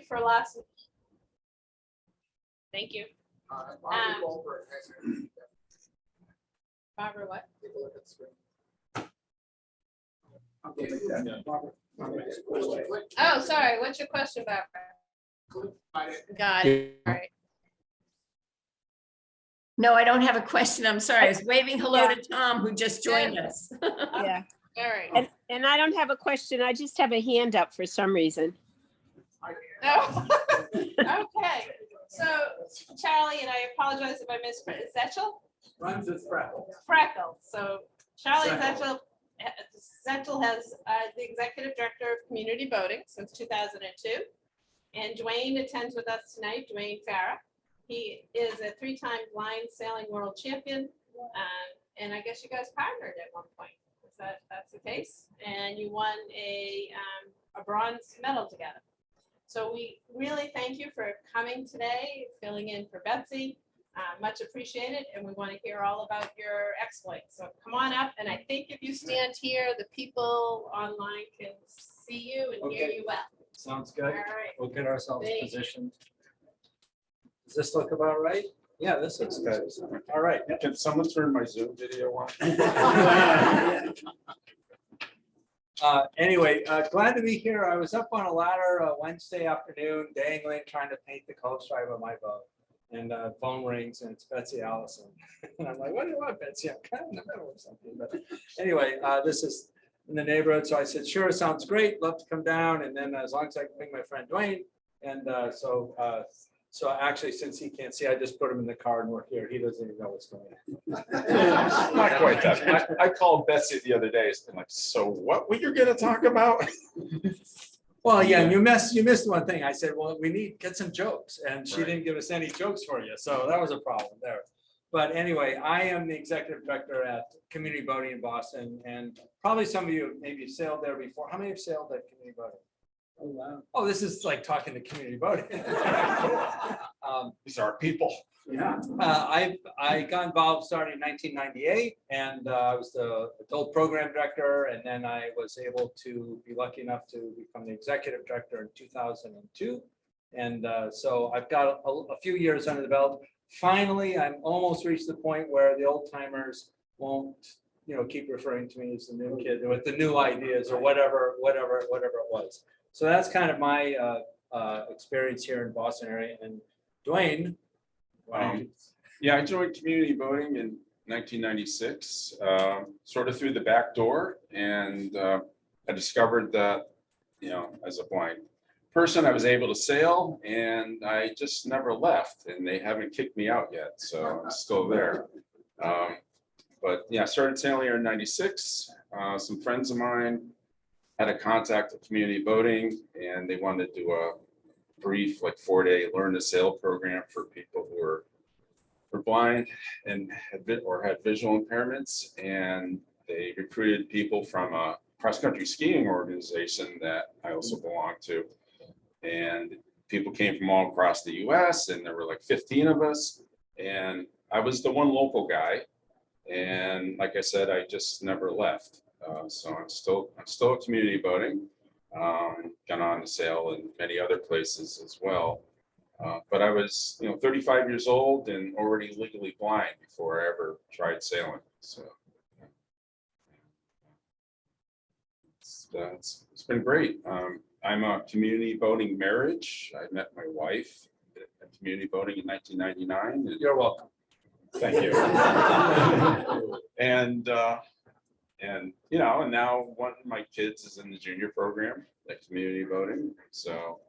for last week. Thank you. Barbara, what? Oh, sorry. What's your question, Barbara? Got it. All right. No, I don't have a question. I'm sorry. I was waving hello to Tom, who just joined us. Yeah, All right. and I don't have a question. I just have a hand up for some reason. Oh. Okay. So Charlie, and I apologize if I missed, Zechel? Rhymes with freckle. Freckle. So Charlie Zechel. Zechel has the executive director of community voting since 2002. And Duane attends with us tonight, Duane Farrar. He is a 3-time blind sailing world champion. And I guess you guys partnered at one point. Is that's the case? And you won a bronze medal together. So we really thank you for coming today, filling in for Betsy. Much appreciated, and we want to hear all about your exploits. So come on up, and I think if you stand here, the people online can see you and hear Okay. you well. Sounds good. All right. We'll get ourselves Thank you. positioned. Does this look about right? Yeah, this looks good. All right. Can someone turn my Zoom video on? Anyway, glad to be here. I was up on a ladder Wednesday afternoon, dangling, trying to paint the coast stripe of my boat. And phone rings, and it's Betsy Allison. And I'm like, what do you want, Betsy? I'm kind of in the middle of something. But anyway, this is in the neighborhood. So I said, sure, sounds great. Love to come down. And then as long as I can bring my friend Duane. And so actually, since he can't see, I just put him in the car and we're here. He doesn't even know what's going on. Not quite that. I called Betsy the other day and like, so what were you gonna talk about? Well, yeah, and you missed one thing. I said, well, we need get some jokes, and she Right. didn't give us any jokes for you, so that was a problem there. But anyway, I am the executive director at Community Voting in Boston, and probably some of you maybe sailed there before. How many have sailed at Community Voting? Oh, wow. Oh, this is like talking to community voting. These are people. Yeah, I got involved starting in 1998, and I was the adult program director, and then I was able to be lucky enough to become the executive director in 2002. And so I've got a few years under the belt. Finally, I'm almost reached the point where the old timers won't, keep referring to me as the new kid with the new ideas or whatever it was. So that's kind of my experience here in Boston area. And Duane. Yeah, I joined community voting in 1996, sort of through the back door. And I discovered that, as a blind person, I was able to sail, and I just never left, and they haven't kicked me out yet. So I'm still there. But yeah, I started sailing here in 96. Some friends of mine had a contact at community voting, and they wanted to do a brief, 4-day learn to sail program for people who were blind and had visual impairments. And they recruited people from a cross-country skiing organization that I also belong to. And people came from all across the US, and there were 15 of us. And I was the one local guy. And like I said, I just never left. So I'm still at community voting. Gone on to sail in many other places as well. But I was, 35 years old and already legally blind before I ever tried sailing. So it's been great. I'm a community voting marriage. I met my wife at community voting in 1999. And You're welcome. thank you. And now one of my kids is in the junior program at community voting. So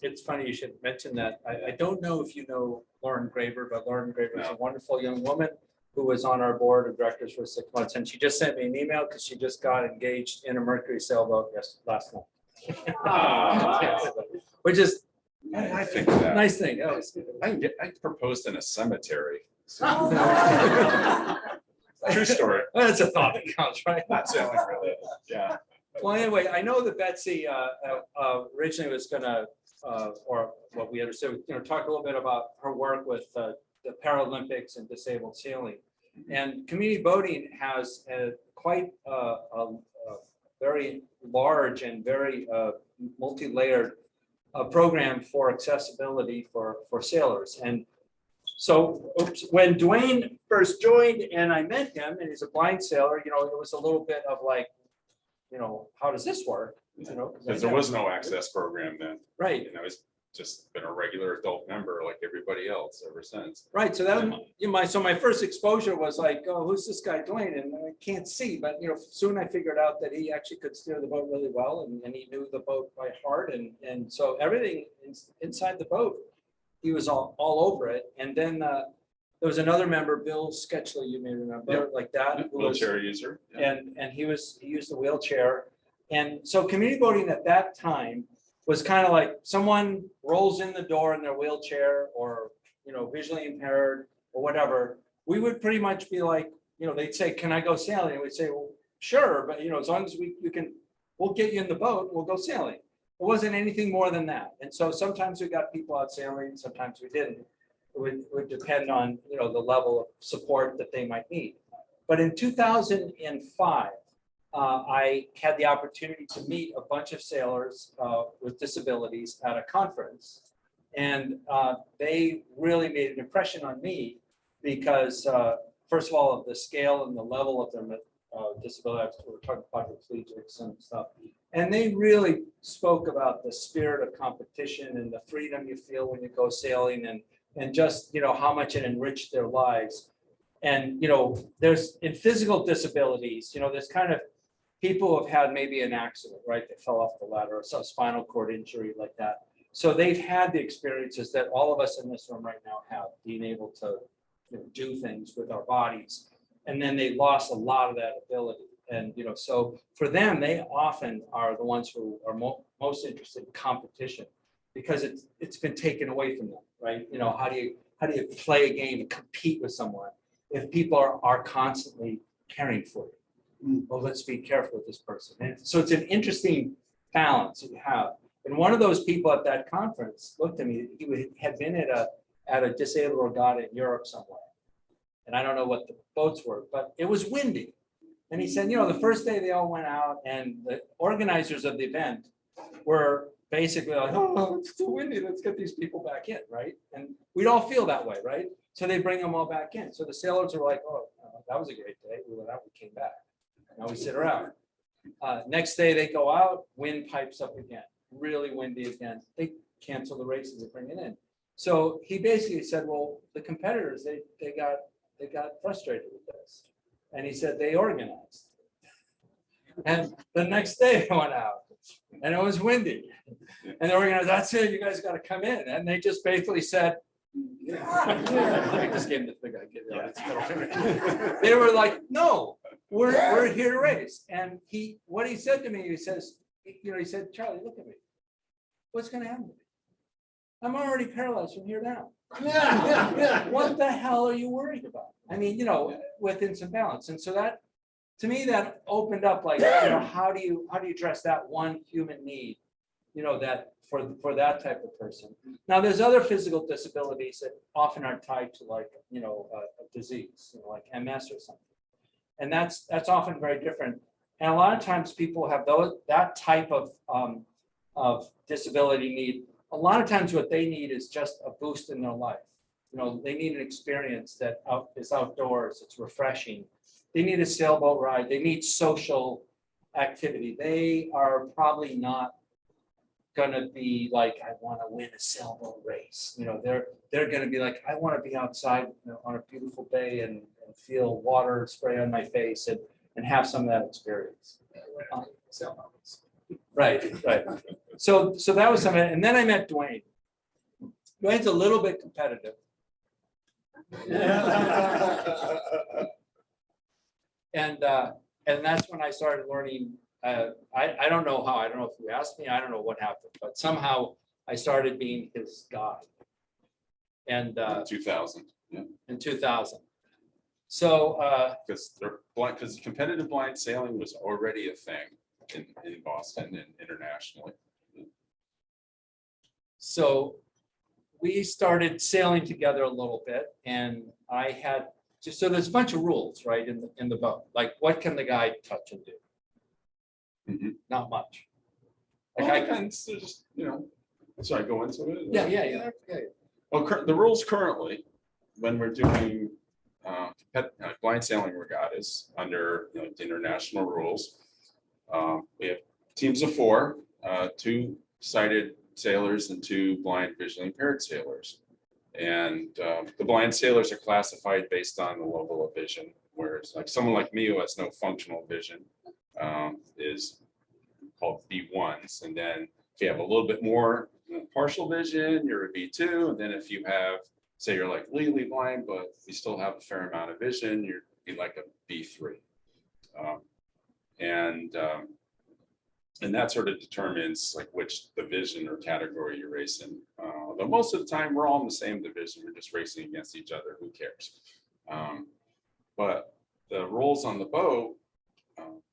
It's funny you should mention that. I don't know if you know Lauren Graver, but Lauren Graver is a wonderful young woman who was on our board of directors for 6 months. And she just sent me an email because she just got engaged in a Mercury sailboat last month. Which is I think of that. nice thing. Oh, I proposed in a cemetery. So. True story. That's a thought that counts, right? Not sailing related. Yeah. Well, anyway, I know that Betsy originally was gonna, or what we understood, talk a little bit about her work with the Paralympics and disabled sailing. And community voting has quite a very large and very multi-layered program for accessibility for sailors. And so when Duane first joined and I met him, and he's a blind sailor, it was a little bit of like, how does this work? Because there was no access program then. Right. It's just been a regular adult member like everybody else ever since. Right. So that my first exposure was like, oh, who's this guy Duane? And I can't see, but soon I figured out that he actually could steer the boat really well, and he knew the boat by heart, and so everything inside the boat, he was all over it. And then there was another member, Bill Zechel, you may remember, like that, who was, Wheelchair user. Yeah. and he used the wheelchair. And so community boating at that time was kind of like someone rolls in the door in their wheelchair, or visually impaired or whatever. We would pretty much be like, they'd say, "Can I go sailing?" And we'd say, "Well, sure, but as long as we'll get you in the boat, we'll go sailing." It wasn't anything more than that. And so sometimes we got people out sailing, sometimes we didn't. It would depend on the level of support that they might need. But in 2005, I had the opportunity to meet a bunch of sailors with disabilities at a conference, and they really made an impression on me because, first of all, of the scale and the level of their disability. We're talking quadriplegics and stuff, and they really spoke about the spirit of competition and the freedom you feel when you go sailing, and just how much it enriched their lives. And there's in physical disabilities, there's kind of people who have had maybe an accident, right? They fell off the ladder or some spinal cord injury like that. So they've had the experiences that all of us in this room right now have, being able to do things with our bodies. And then they lost a lot of that ability. And, so for them, they often are the ones who are most interested in competition, because it's been taken away from them, right? How do you play a game and compete with someone if people are constantly caring for you? Well, let's be careful with this person. And so it's an interesting balance that you have. And one of those people at that conference looked at me. He had been at a disabled regatta in Europe somewhere, and I don't know what the boats were, but it was windy. And he said, the first day they all went out, and the organizers of the event were basically like, "Oh, it's too windy. Let's get these people back in," right? And we'd all feel that way, right? So they bring them all back in. So the sailors are like, "Oh, that was a great day. We went out, we came back. Now we sit around." Next day they go out, wind pipes up again, really windy again. They cancel the races and bring it in. So he basically said, well, the competitors, they got frustrated with this. And he said they organized. And the next day they went out and it was windy. And the organizers, "That's it, you guys got to come in." And they just basically said, I just gave them the big idea. They were like, "No, we're here to race." And what he said to me, he said, "Charlie, look at me. What's going to happen to me? I'm already paralyzed from here down. What the hell are you worried about?" I mean, within some balance. And so that, to me, that opened up like, how do you address that one human need, that for that type of person. Now, there's other physical disabilities that often are tied to like, a disease, like MS or something. And that's often very different. And a lot of times people have that type of disability need. A lot of times what they need is just a boost in their life. They need an experience that is outdoors, it's refreshing. They need a sailboat ride. They need social activity. They are probably not gonna be like, "I want to win a sailboat race." They're gonna be like, "I want to be outside on a beautiful day and feel water spray on my face and have some of that experience." Right. So that was something. And then I met Duane. Duane's a little bit competitive. And that's when I started learning. I don't know how. I don't know if you asked me. I don't know what happened, but somehow I started being his guide. And 2000. Yeah. In 2000. So because competitive blind sailing was already a thing in Boston and internationally. So we started sailing together a little bit, and I had so there's a bunch of rules, right, in the boat. Like, what can the guy touch and do? Mhm. Not much. Like I can just, so I go into it. Yeah. Well, the rules currently, when we're doing blind sailing regattas under the international rules, we have teams of 4, 2 sighted sailors and 2 blind visually impaired sailors. And the blind sailors are classified based on the level of vision, whereas like someone like me who has no functional vision is called B1s. And then if you have a little bit more partial vision, you're a B2. And then if you have, say you're like legally blind, but you still have a fair amount of vision, you're be like a B3. And that sort of determines like which division or category you race in. But most of the time we're all in the same division. We're just racing against each other. Who cares? But the rules on the boat,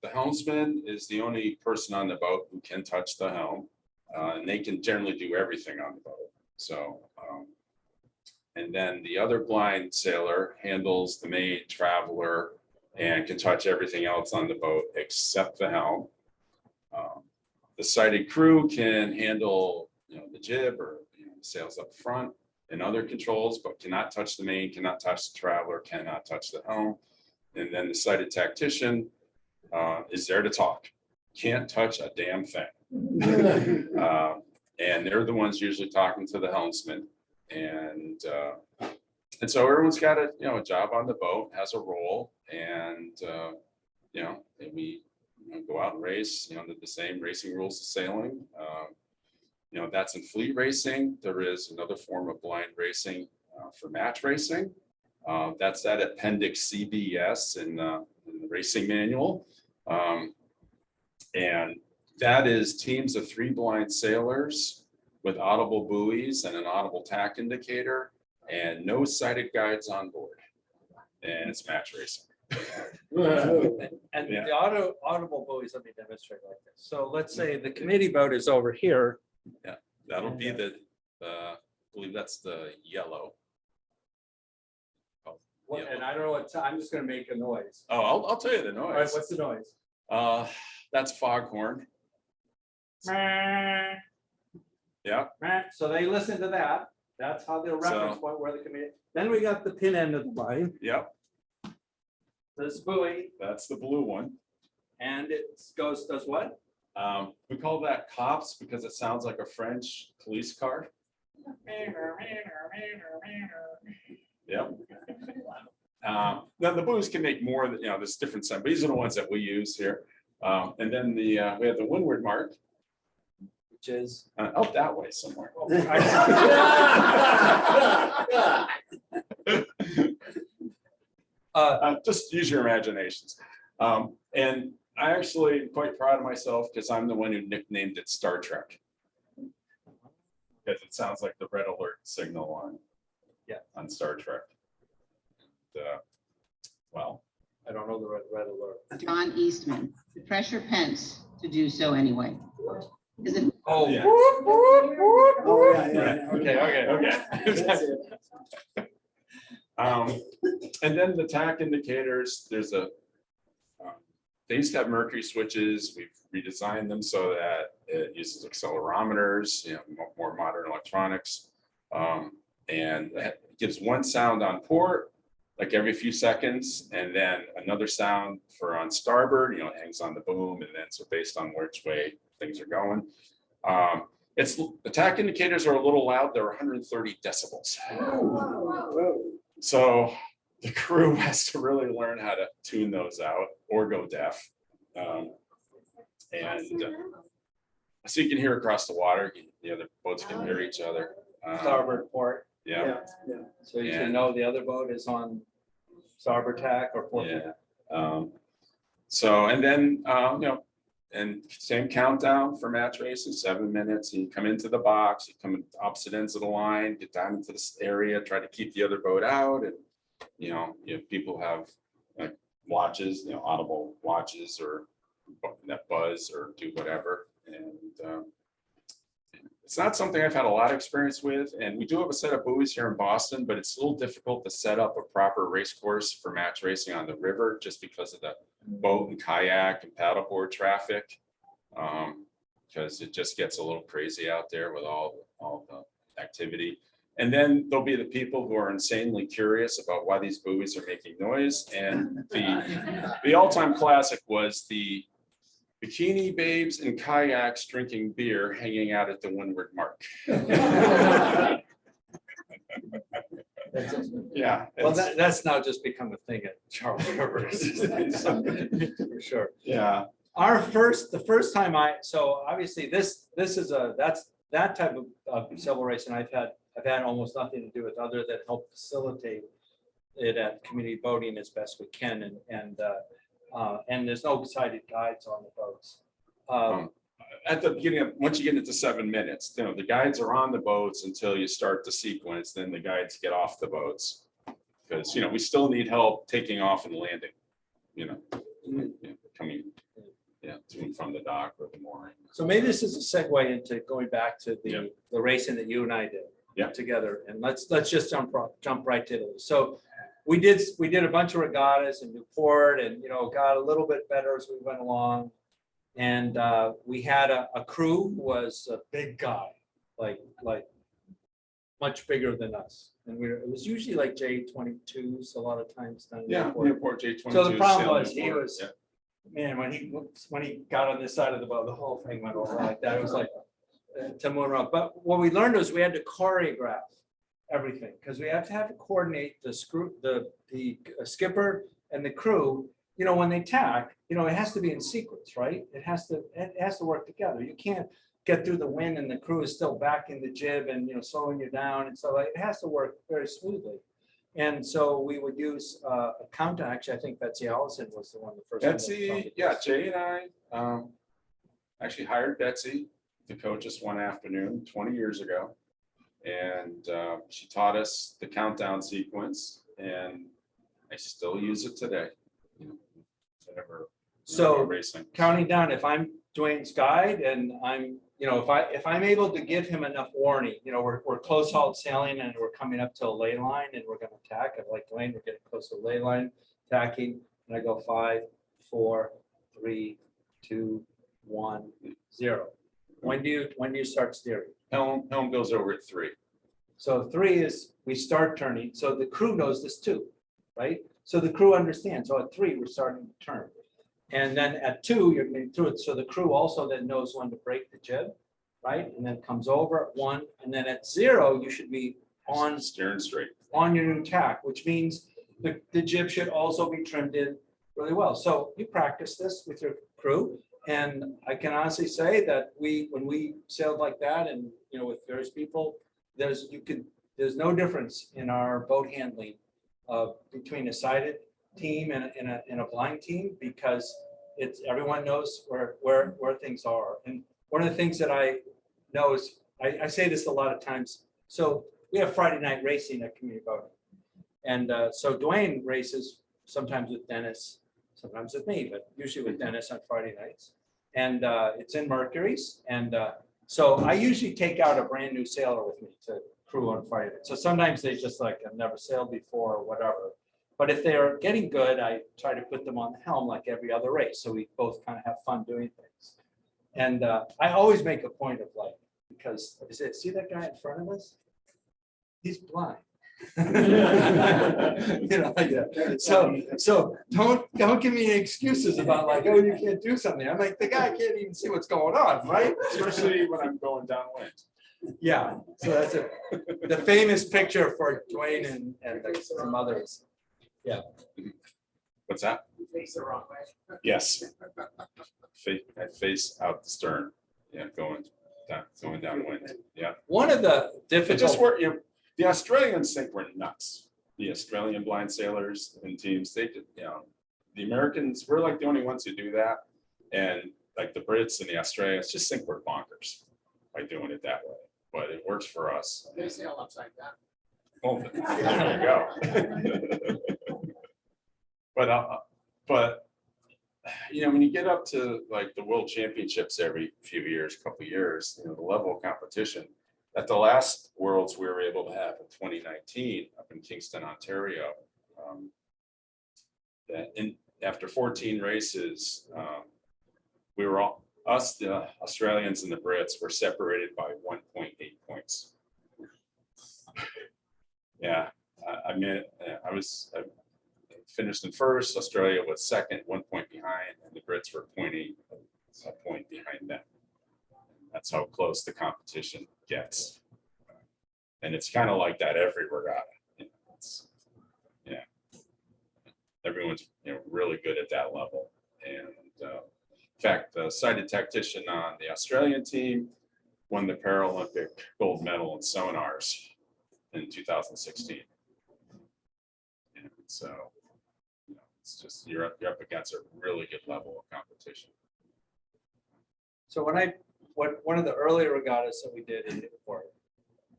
the helmsman is the only person on the boat who can touch the helm, and they can generally do everything on the boat. So, and then the other blind sailor handles the main traveler and can touch everything else on the boat except the helm. The sighted crew can handle, the jib or sails up front and other controls, but cannot touch the main, cannot touch the traveler, cannot touch the helm. And then the sighted tactician is there to talk. Can't touch a damn thing. And they're the ones usually talking to the helmsman. And so everyone's got a job on the boat, has a role, and and we go out and race, under the same racing rules as sailing. That's in fleet racing. There is another form of blind racing for match racing. That's that appendix CBS in the racing manual. And that is teams of 3 blind sailors with audible buoys and an audible tack indicator and no sighted guides on board. And it's match racing. And the audible buoys, let me demonstrate like this. So let's say the committee boat is over here. Yeah, that'll be I believe that's the yellow. And I don't know what, I'm just gonna make a noise. Oh, I'll tell you the All right, noise. what's the noise? That's foghorn. Yeah. So they listen to that. That's how they'll reference where the committee. Then we got the pin end of the line. Yep. This buoy, That's the blue one. and it does what? We call that cops because it sounds like a French police car. Yep. Now the buoys can make more than, there's different sound, but these are the ones that we use here. And then we have the windward mark, Which is. out that way somewhere. Just use your imaginations. And I actually am quite proud of myself because I'm the one who nicknamed it Star Trek. Because it sounds like the red alert signal on Star Trek. Well, I don't know the red alert. John Eastman, to pressure Pence to do so anyway. Is it? Oh, yeah. Okay. And then the tack indicators, there's they used to have mercury switches. We've redesigned them so that it uses accelerometers, more modern electronics. And it gives one sound on port, like every few seconds, and then another sound for on starboard, it hangs on the boom, and then so based on which way things are going. The tack indicators are a little loud. They're 130 decibels. So the crew has to really learn how to tune those out or go deaf. So you can hear across the water. The other boats can hear each other. Starboard port. Yeah. So you can know the other boat is on starboard tack or port. Yeah. So, and then, and same countdown for match races, 7 minutes. You come into the box, you come in opposite ends of the line, get down into this area, try to keep the other boat out. And, people have like watches, audible watches or that buzz or do whatever. And it's not something I've had a lot of experience with. And we do have a set of buoys here in Boston, but it's a little difficult to set up a proper race course for match racing on the river just because of the boat and kayak and paddleboard traffic. because it just gets a little crazy out there with all the activity. And then there'll be the people who are insanely curious about why these buoys are making noise. And the all-time classic was the bikini babes in kayaks drinking beer hanging out at the Windward Mark. Yeah. Well, that's now just become a thing at Charles River. For sure. Yeah. The first time so obviously that's that type of civil racing I've had almost nothing to do with other than help facilitate it at community boating as best we can. And there's no sighted guides on the boats. At the beginning, once you get into 7 minutes, the guides are on the boats until you start the sequence, then the guides get off the boats. Because, we still need help taking off and landing, coming, to and from the dock or the mooring. So maybe this is a segue into going back to the racing that you and I did together. And let's just jump right to it. So we did a bunch of regattas in Newport and, got a little bit better as we went along. And we had a crew who was a big guy, like much bigger than us. And it was usually like J22s a lot of times. Newport J22. So the problem was man, when he got on this side of the boat, the whole thing went over like that. It was like to move around. But what we learned was we had to choreograph everything because we have to coordinate the skipper and the crew. When they tack, it has to be in sequence, right? It has to work together. You can't get through the wind and the crew is still backing the jib and, slowing you down. And so it has to work very smoothly. And so we would use a countdown. Actually, I think Betsy Allison was the one, the first. Betsy, Jay and I actually hired Betsy to coach us one afternoon 20 years ago. And she taught us the countdown sequence and I still use it today. So racing. Counting down, if I'm Duane's guide and I'm, if I'm able to give him enough warning, we're close hauled sailing and we're coming up to a ley line and we're going to tack. I'm like, Duane, we're getting close to the ley line, tacking, and I go 5, 4, 3, 2, 1, 0. When do you start steering? Helm goes over at 3. So 3 is we start turning. So the crew knows this too, right? So the crew understands. So at 3, we're starting to turn. And then at 2, you're getting through it. So the crew also then knows when to break the jib, right? And then comes over at 1. And then at 0, you should be on steering straight on your new tack, which means the jib should also be trimmed in really well. So you practice this with your crew. And I can honestly say that when we sailed like that and, with various people, there's no difference in our boat handling between a sighted team and a blind team because everyone knows where things are. And one of the things that I know is I say this a lot of times. So we have Friday night racing at community boating. And so Duane races sometimes with Dennis, sometimes with me, but usually with Dennis on Friday nights. And it's in Mercury's. And so I usually take out a brand new sailor with me to crew on Friday night. So sometimes they just like, I've never sailed before or whatever. But if they're getting good, I try to put them on the helm like every other race. So we both kind of have fun doing things. And I always make a point of because I said, see that guy in front of us? He's blind. So don't give me excuses about oh, you can't do something. I'm like, the guy can't even see what's going on, right? especially when I'm going downwind. Yeah, so that's the famous picture for Duane and some others. Yeah. What's that? Face the wrong way. Yes. I face out the stern. Yeah, going downwind. Yeah. One of the It difficult. just worked. The Australians think we're nuts. The Australian blind sailors and teams, they did, the Americans, we're like the only ones who do that. And like the Brits and the Australians just think we're bonkers by doing it that way. But it works for us. They sail upside down. Oh, there you go. But when you get up to like the world championships every few years, couple of years, the level of competition. At the last Worlds we were able to have in 2019 up in Kingston, Ontario, after 14 races, we were all Us, the Australians and the Brits were separated by 1.8 points. Yeah, I mean, I finished in first, Australia was second, 1 point behind, and the Brits were 0.8, a point behind them. That's how close the competition gets. And it's kind of like that every regatta. Yeah. Everyone's really good at that level. And in fact, the sighted tactician on the Australian team won the Paralympic gold medal in sonars in 2016. And so, it's just you're up against a really good level of competition. So one of the earlier regattas that we did in Newport,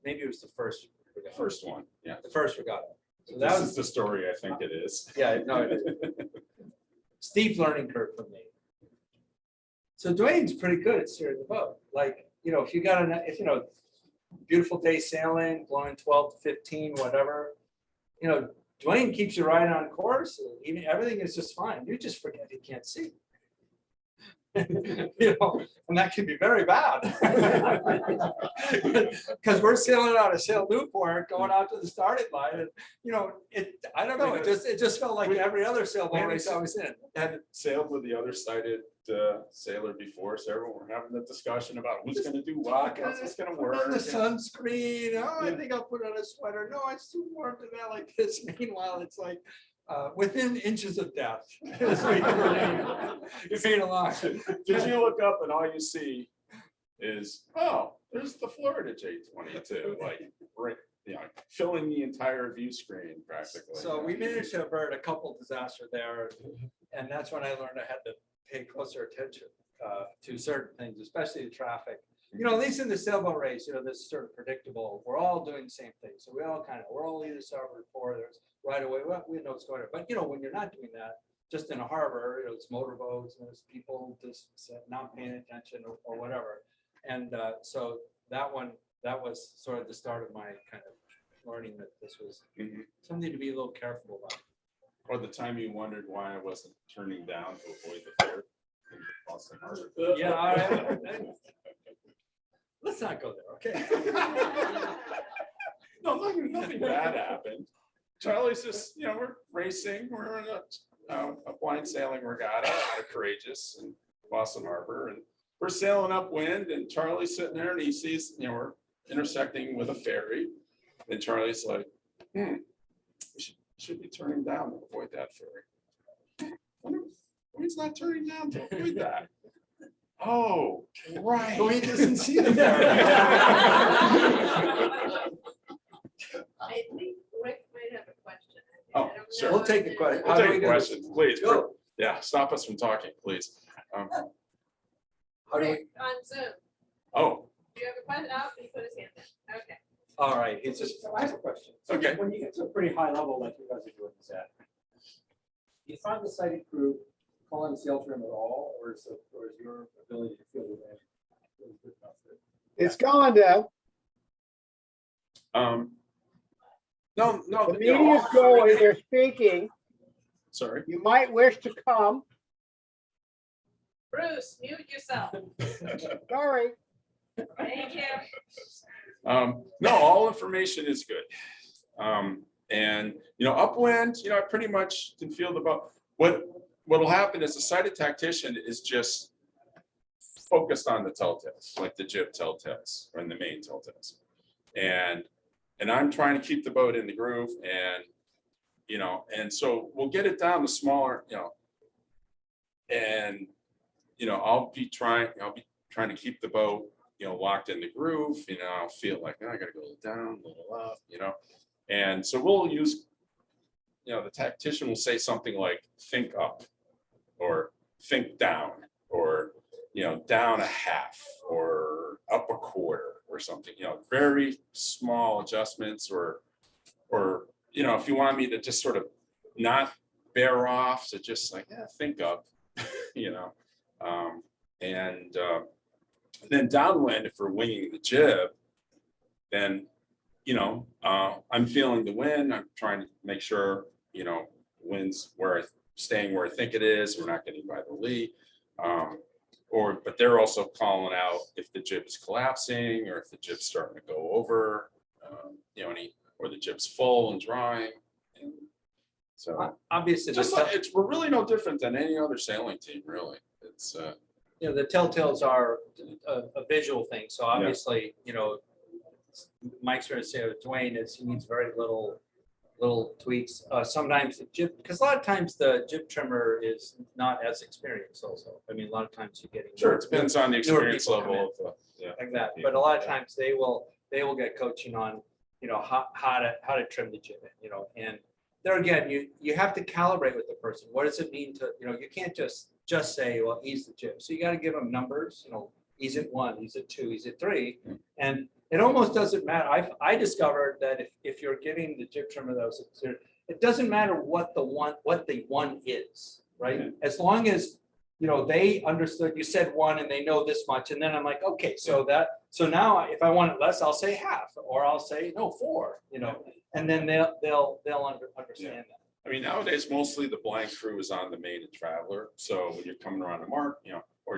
maybe it was the first The regatta. first one, yeah. The first regatta. So This that is was, the story I think it is. yeah, no, it is. Steep learning curve for me. So Duane's pretty good at steering the boat. Like, if you got beautiful day sailing, blowing 12 to 15, whatever, Duane keeps you right on course. And even everything is just fine. You just forget he can't see. And that can be very bad. Because we're sailing out of Sail Newport, going out to the starting line, and I don't know, it just felt like every other sailboat race I was in. Had sailed with the other sighted sailor before, so everyone were having the discussion about who's going to do what, how's this going to Put work. on the sunscreen. Oh, I think I'll put on a sweater. No, it's too warm to that like this. Meanwhile, it's like within inches of death. You're being alive. Did you look up and all you see is, oh, there's the Florida J22, like right, filling the entire view screen practically. So we managed to avert a couple disaster there, and that's when I learned I had to pay closer attention to certain things, especially the traffic. At least in the sailboat race, this is sort of predictable. We're all doing the same thing, so we're all either starboard or there's right away. Well, we know what's going on, but when you're not doing that, just in a harbor, it's motorboats and there's people just not paying attention or whatever. And so that was sort of the start of my kind of learning that this was something to be a little careful about. Or the time you wondered why I wasn't turning down to avoid the fare in Boston Harbor. Yeah, all right. Let's not go there, okay? No, nothing bad happened. Charlie's just, we're racing. We're in a blind sailing regatta out of Courageous in Boston Harbor, and we're sailing upwind. And Charlie's sitting there, and he sees, we're intersecting with a ferry, and Charlie's like, we should be turning down to avoid that ferry. He's not turning down to avoid that. Oh, right. So he doesn't see the ferry. I think Rick might have a question. Oh, I don't sure. know We'll take the if question. We'll How do take we do this? questions, please. Go. Yeah, stop us from talking, please. How do we? Rick on Zoom, Oh, do you have a question? Oh, he put his hand down. Okay. All right, it's just, So I have a question. So Okay. when you get to a pretty high level like you guys are doing this at, do you find the sighted crew calling the sail trim at all, or is your ability to feel the wind really good enough that It's going down. no, The media's going, they're speaking. Sorry. You might wish to come. Bruce, mute yourself. Sorry. Thank you. No, all information is good. And, upwind, I pretty much can feel the boat. What'll happen is the sighted tactician is just focused on the telltales, like the jib telltales and the main telltales. And I'm trying to keep the boat in the groove, and and so we'll get it down to smaller, and I'll be trying to keep the boat, locked in the groove. I'll feel like I gotta go down, a little up, and so we'll use, the tactician will say something like think up, or think down, or down a half, or up a quarter, or something, very small adjustments, or if you want me to just sort of not bear off, so just like, think up, and then downwind, if we're winging the jib, then, I'm feeling the wind. I'm trying to make sure, wind's staying where I think it is. We're not getting by the lee. but they're also calling out if the jib is collapsing or if the jib's starting to go over, or the jib's full and drying. And so Obviously, just like, we're really no different than any other sailing team, really. It's, the telltales are a visual thing. So obviously, Mike's going to say with Duane is he needs very little tweaks. Sometimes the jib, because a lot of times the jib trimmer is not as experienced also. I mean, a lot of times you're getting. sure, it depends on the newer experience people come level in. of Like that, but a lot of times they will get coaching on, how to trim the jib, and there again, you have to calibrate with the person. What does it mean to, you can't just say, well, ease the jib. So you got to give them numbers, ease it 1, ease it 2, ease it 3. And it almost doesn't matter. I discovered that if you're giving the jib trimmer those, it doesn't matter what the one is, right? Yeah. As long as, they understood, you said 1 and they know this much. And then I'm like, okay, so now if I want it less, I'll say half, or I'll say, no, 4, and then they'll understand that. I mean, nowadays, mostly the blind crew is on the main and traveler. So when you're coming around the mark, or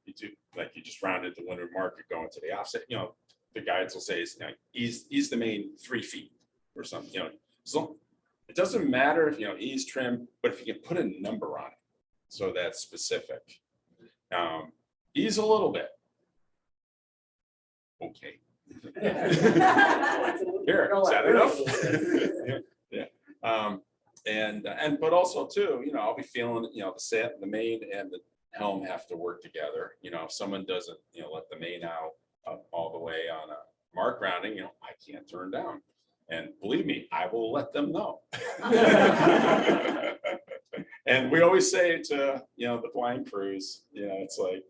you do, like you just rounded the windward market going to the offset, the guides will say, ease the main 3 feet or something, So it doesn't matter if, ease trim, but if you can put a number on it, so that's specific. Ease a little bit. Okay. Here, is that enough? Yeah. And but also too, I'll be feeling, the main and the helm have to work together. If someone doesn't, let the main out all the way on a mark rounding, I can't turn down. And believe me, I will let them know. And we always say to, the blind crews, it's like,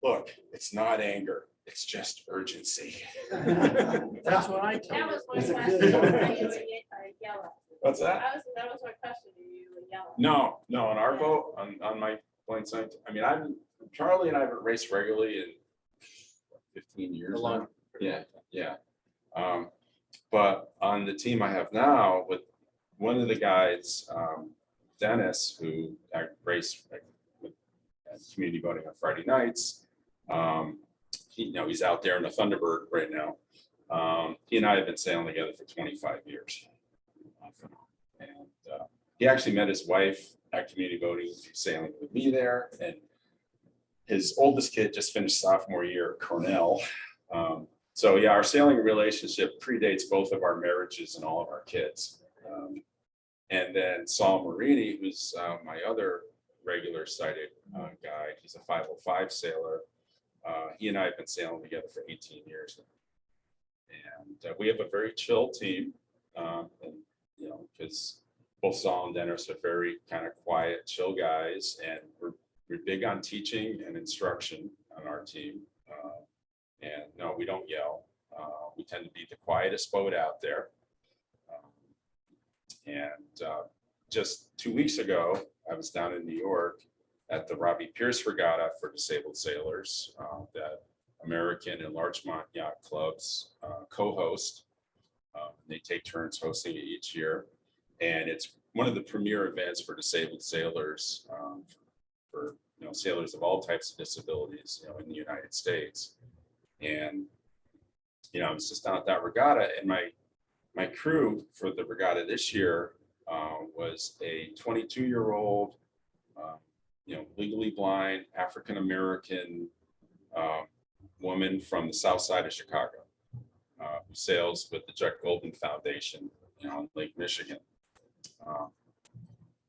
look, it's not anger. It's just urgency. That's what I tell That you. was my question. Are you yellow? What's that? That was my question. Are you yellow? No, on our boat, on my blind side, I mean, Charlie and I have raced regularly in 15 years now. Yeah. But on the team I have now, with one of the guides, Dennis, who I race with community boating on Friday nights, he's out there in the Thunderbird right now. He and I have been sailing together for 25 years. And he actually met his wife at community boating, sailing with me there. And his oldest kid just finished sophomore year at Cornell. So yeah, our sailing relationship predates both of our marriages and all of our kids. And then Saul Marini, who's my other regular sighted guide, he's a 505 sailor. He and I have been sailing together for 18 years. And we have a very chill team, because both Saul and Dennis are very kind of quiet, chill guys, and we're big on teaching and instruction on our team. And no, we don't yell. We tend to be the quietest boat out there. Just 2 weeks ago, I was down in New York at the Robbie Pierce Regatta for disabled sailors that American and Largemont Yacht Clubs co-host. They take turns hosting it each year. And it's one of the premier events for disabled sailors, for sailors of all types of disabilities, in the United States. And I was just down at that regatta, and my crew for the regatta this year was a 22-year-old, legally blind African-American woman from the south side of Chicago, who sails with the Jack Golden Foundation on Lake Michigan.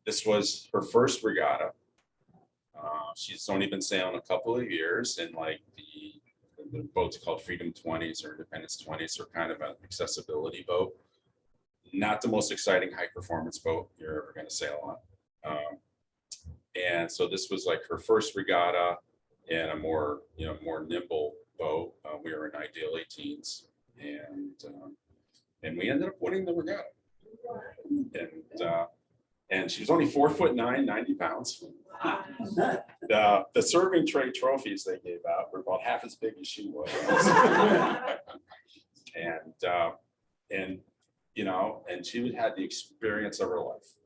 This was her first regatta. She's only been sailing a couple of years, and like the boat's called Freedom 20s or Independence 20s, or kind of an accessibility boat. Not the most exciting high performance boat you're ever going to sail on. And so this was like her first regatta and a more nimble boat. We were in ideal 18s, and we ended up winning the regatta. And she was only 4'9", 90 pounds. The serving tray trophies they gave out were about half as big as she was. And she had the experience of her life.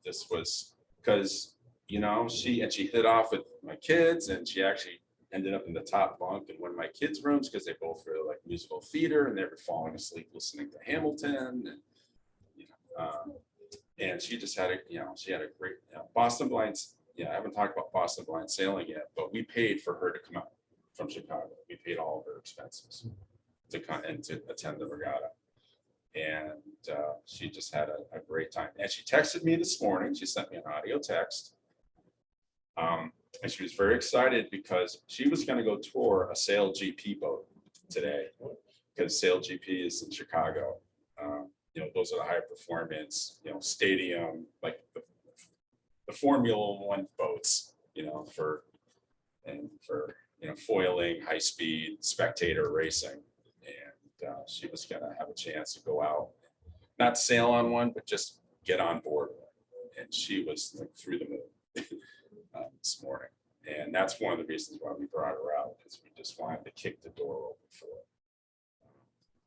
This was because she hit off with my kids, and she actually ended up in the top bunk in one of my kids' rooms because they both were like musical theater, and they were falling asleep listening to Hamilton. And, and she just had she had a great Boston Blinds. I haven't talked about Boston Blind Sailing yet, but we paid for her to come out from Chicago. We paid all of her expenses to come and to attend the regatta. And she just had a great time. And she texted me this morning. She sent me an audio text. And she was very excited because she was going to go tour a Sail GP boat today, because Sail GP is in Chicago. Those are the high performance, stadium, like the Formula One boats, for foiling, high speed, spectator racing. And she was going to have a chance to go out, not sail on one, but just get on board one. And she was like through the moon this morning. And that's one of the reasons why we brought her out, because we just wanted to kick the door open for her.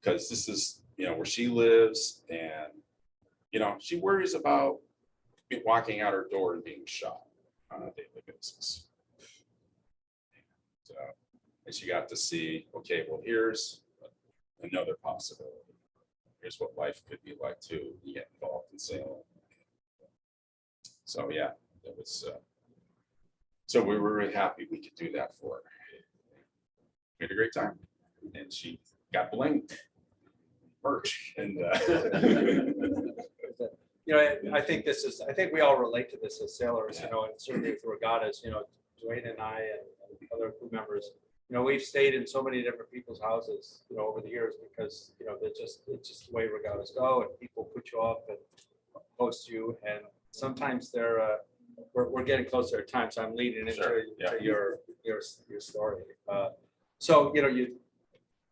Because this is, where she lives, and, she worries about walking out her door and being shot on a daily basis. And she got to see, okay, well, here's another possibility. Here's what life could be like too. You get involved in sailing. So yeah, it was. So we were really happy we could do that for her. We had a great time, and she got bling merch. And I think we all relate to this as sailors, and certainly with regattas, Duane and I and other crew members, we've stayed in so many different people's houses, over the years, because, it's just the way regattas go, and people put you up and host you. And sometimes we're getting closer at times. So I'm leading into to your story. So,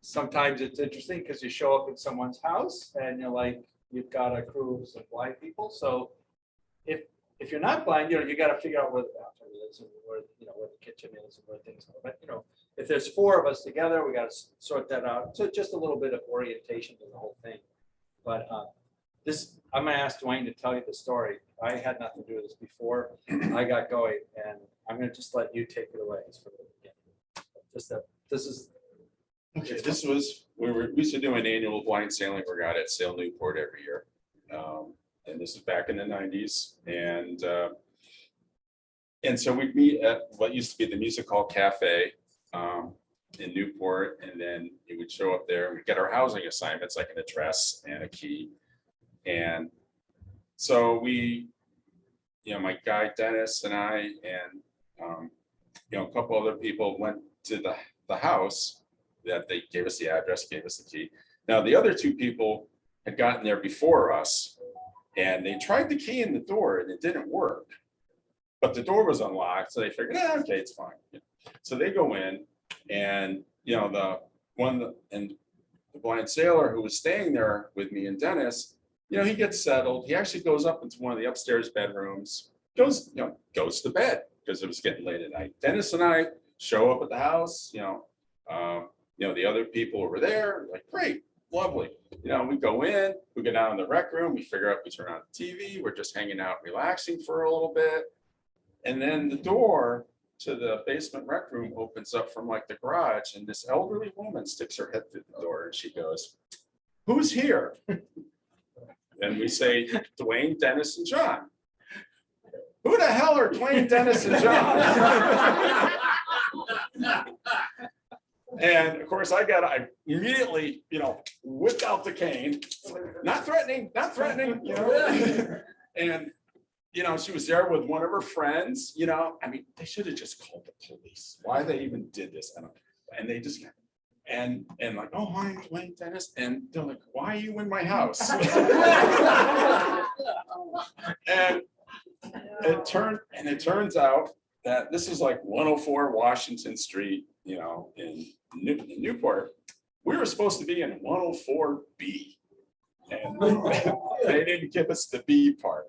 sometimes it's interesting because you show up at someone's house and you're like, you've got a crew of some blind people. So if you're not blind, you got to figure out where the bathroom is and where the kitchen is and where things are. But if there's four of us together, we got to sort that out. So just a little bit of orientation to the whole thing. But I'm gonna ask Duane to tell you the story. I had nothing to do with this before I got going, and I'm gonna just let you take it away for the beginning. okay, we used to do an annual blind sailing regatta at Sail Newport every year. And this is back in the 90s. And so we'd meet at what used to be the Music Hall Cafe in Newport. And then you would show up there and we'd get our housing assignments, like an address and a key. And so we, my guy Dennis and I and a couple other people went to the house that they gave us the address, gave us the key. Now the other two people had gotten there before us, and they tried the key in the door and it didn't work, but the door was unlocked. So they figured, okay, it's fine. So they go in, and the blind sailor who was staying there with me and Dennis, he gets settled. He actually goes up into one of the upstairs bedrooms, goes to bed because it was getting late at night. Dennis and I show up at the house, the other people over there, like, great, lovely. We go in, we go down in the rec room, we figure out, we turn on the TV, we're just hanging out, relaxing for a little bit. And then the door to the basement rec room opens up from like the garage, and this elderly woman sticks her head through the door and she goes, "Who's here?" And we say, "Duane, Dennis, and John." "Who the hell are Duane, Dennis, and John?" And of course, I immediately, whipped out the cane, not threatening. And, she was there with one of her friends, they should have just called the police. Why they even did this. And they just, and like, "Oh, hi, Duane, Dennis." And they're like, "Why are you in my house?" And it turns out that this is like 104 Washington Street, in Newport. We were supposed to be in 104B, and they didn't give us the B part.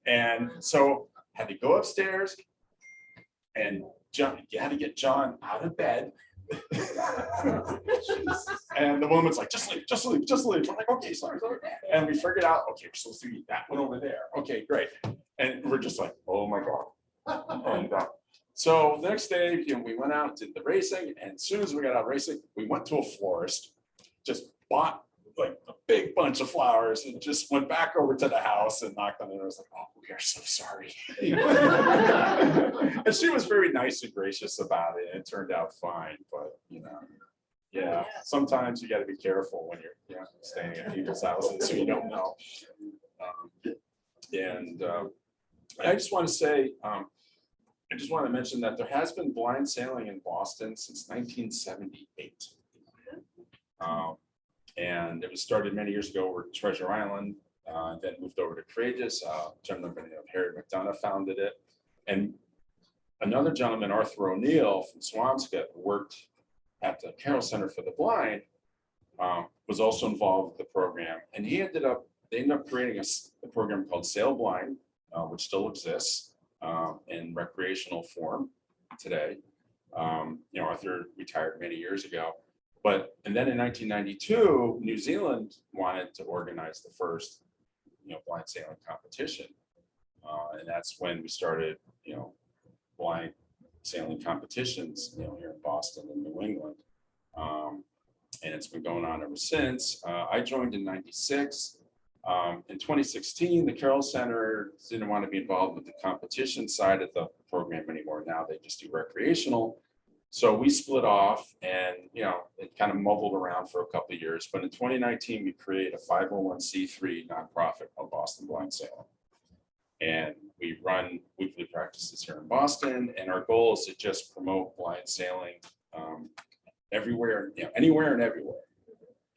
And so had to go upstairs, and you had to get John out of bed. And the woman's like, just leave. I'm like, "Okay, sorry. And we figured out, okay, we're supposed to eat that one over there. Okay, great." And we're just like, "Oh my God, And, so the next day, we went out, did the racing, and as soon as we got out racing, we went to a florist, just bought like a big bunch of flowers and just went back over to the house and knocked on it. I was like, oh, we are so sorry. And she was very nice and gracious about it. And it turned out fine, but yeah, sometimes you got to be careful when you're staying at people's houses, so you don't know. I just want to say, I just want to mention that there has been blind sailing in Boston since 1978. And it was started many years ago over at Treasure Island, then moved over to Courageous. A gentleman by the name of Harry McDonough founded it. And another gentleman, Arthur O'Neill from Swampscott, worked at the Carroll Center for the Blind, was also involved with the program. And they ended up creating a program called Sail Blind, which still exists in recreational form today. Arthur retired many years ago. And then in 1992, New Zealand wanted to organize the first, blind sailing competition. And that's when we started, blind sailing competitions, here in Boston and New England. And it's been going on ever since. I joined in 96. In 2016, the Carroll Center didn't want to be involved with the competition side of the program anymore. Now they just do recreational. So we split off and, it kind of mumbled around for a couple of years. But in 2019, we created a 501c3 nonprofit called Boston Blind Sailing. And we run weekly practices here in Boston. And our goal is to just promote blind sailing everywhere, anywhere and everywhere.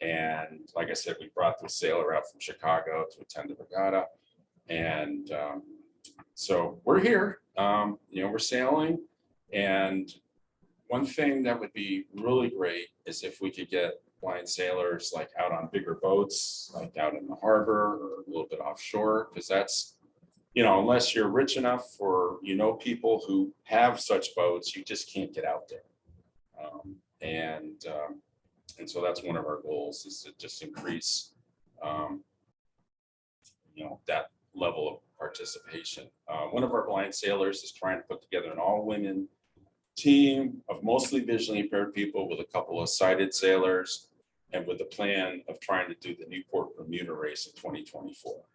And like I said, we brought the sailor out from Chicago to attend the regatta. And so we're here, we're sailing. And one thing that would be really great is if we could get blind sailors like out on bigger boats, like out in the harbor or a little bit offshore, because that's, unless you're rich enough or people who have such boats, you just can't get out there. And so that's one of our goals, is to just increase, that level of participation. One of our blind sailors is trying to put together an all-women team of mostly visually impaired people with a couple of sighted sailors, and with the plan of trying to do the Newport Bermuda race in 2024.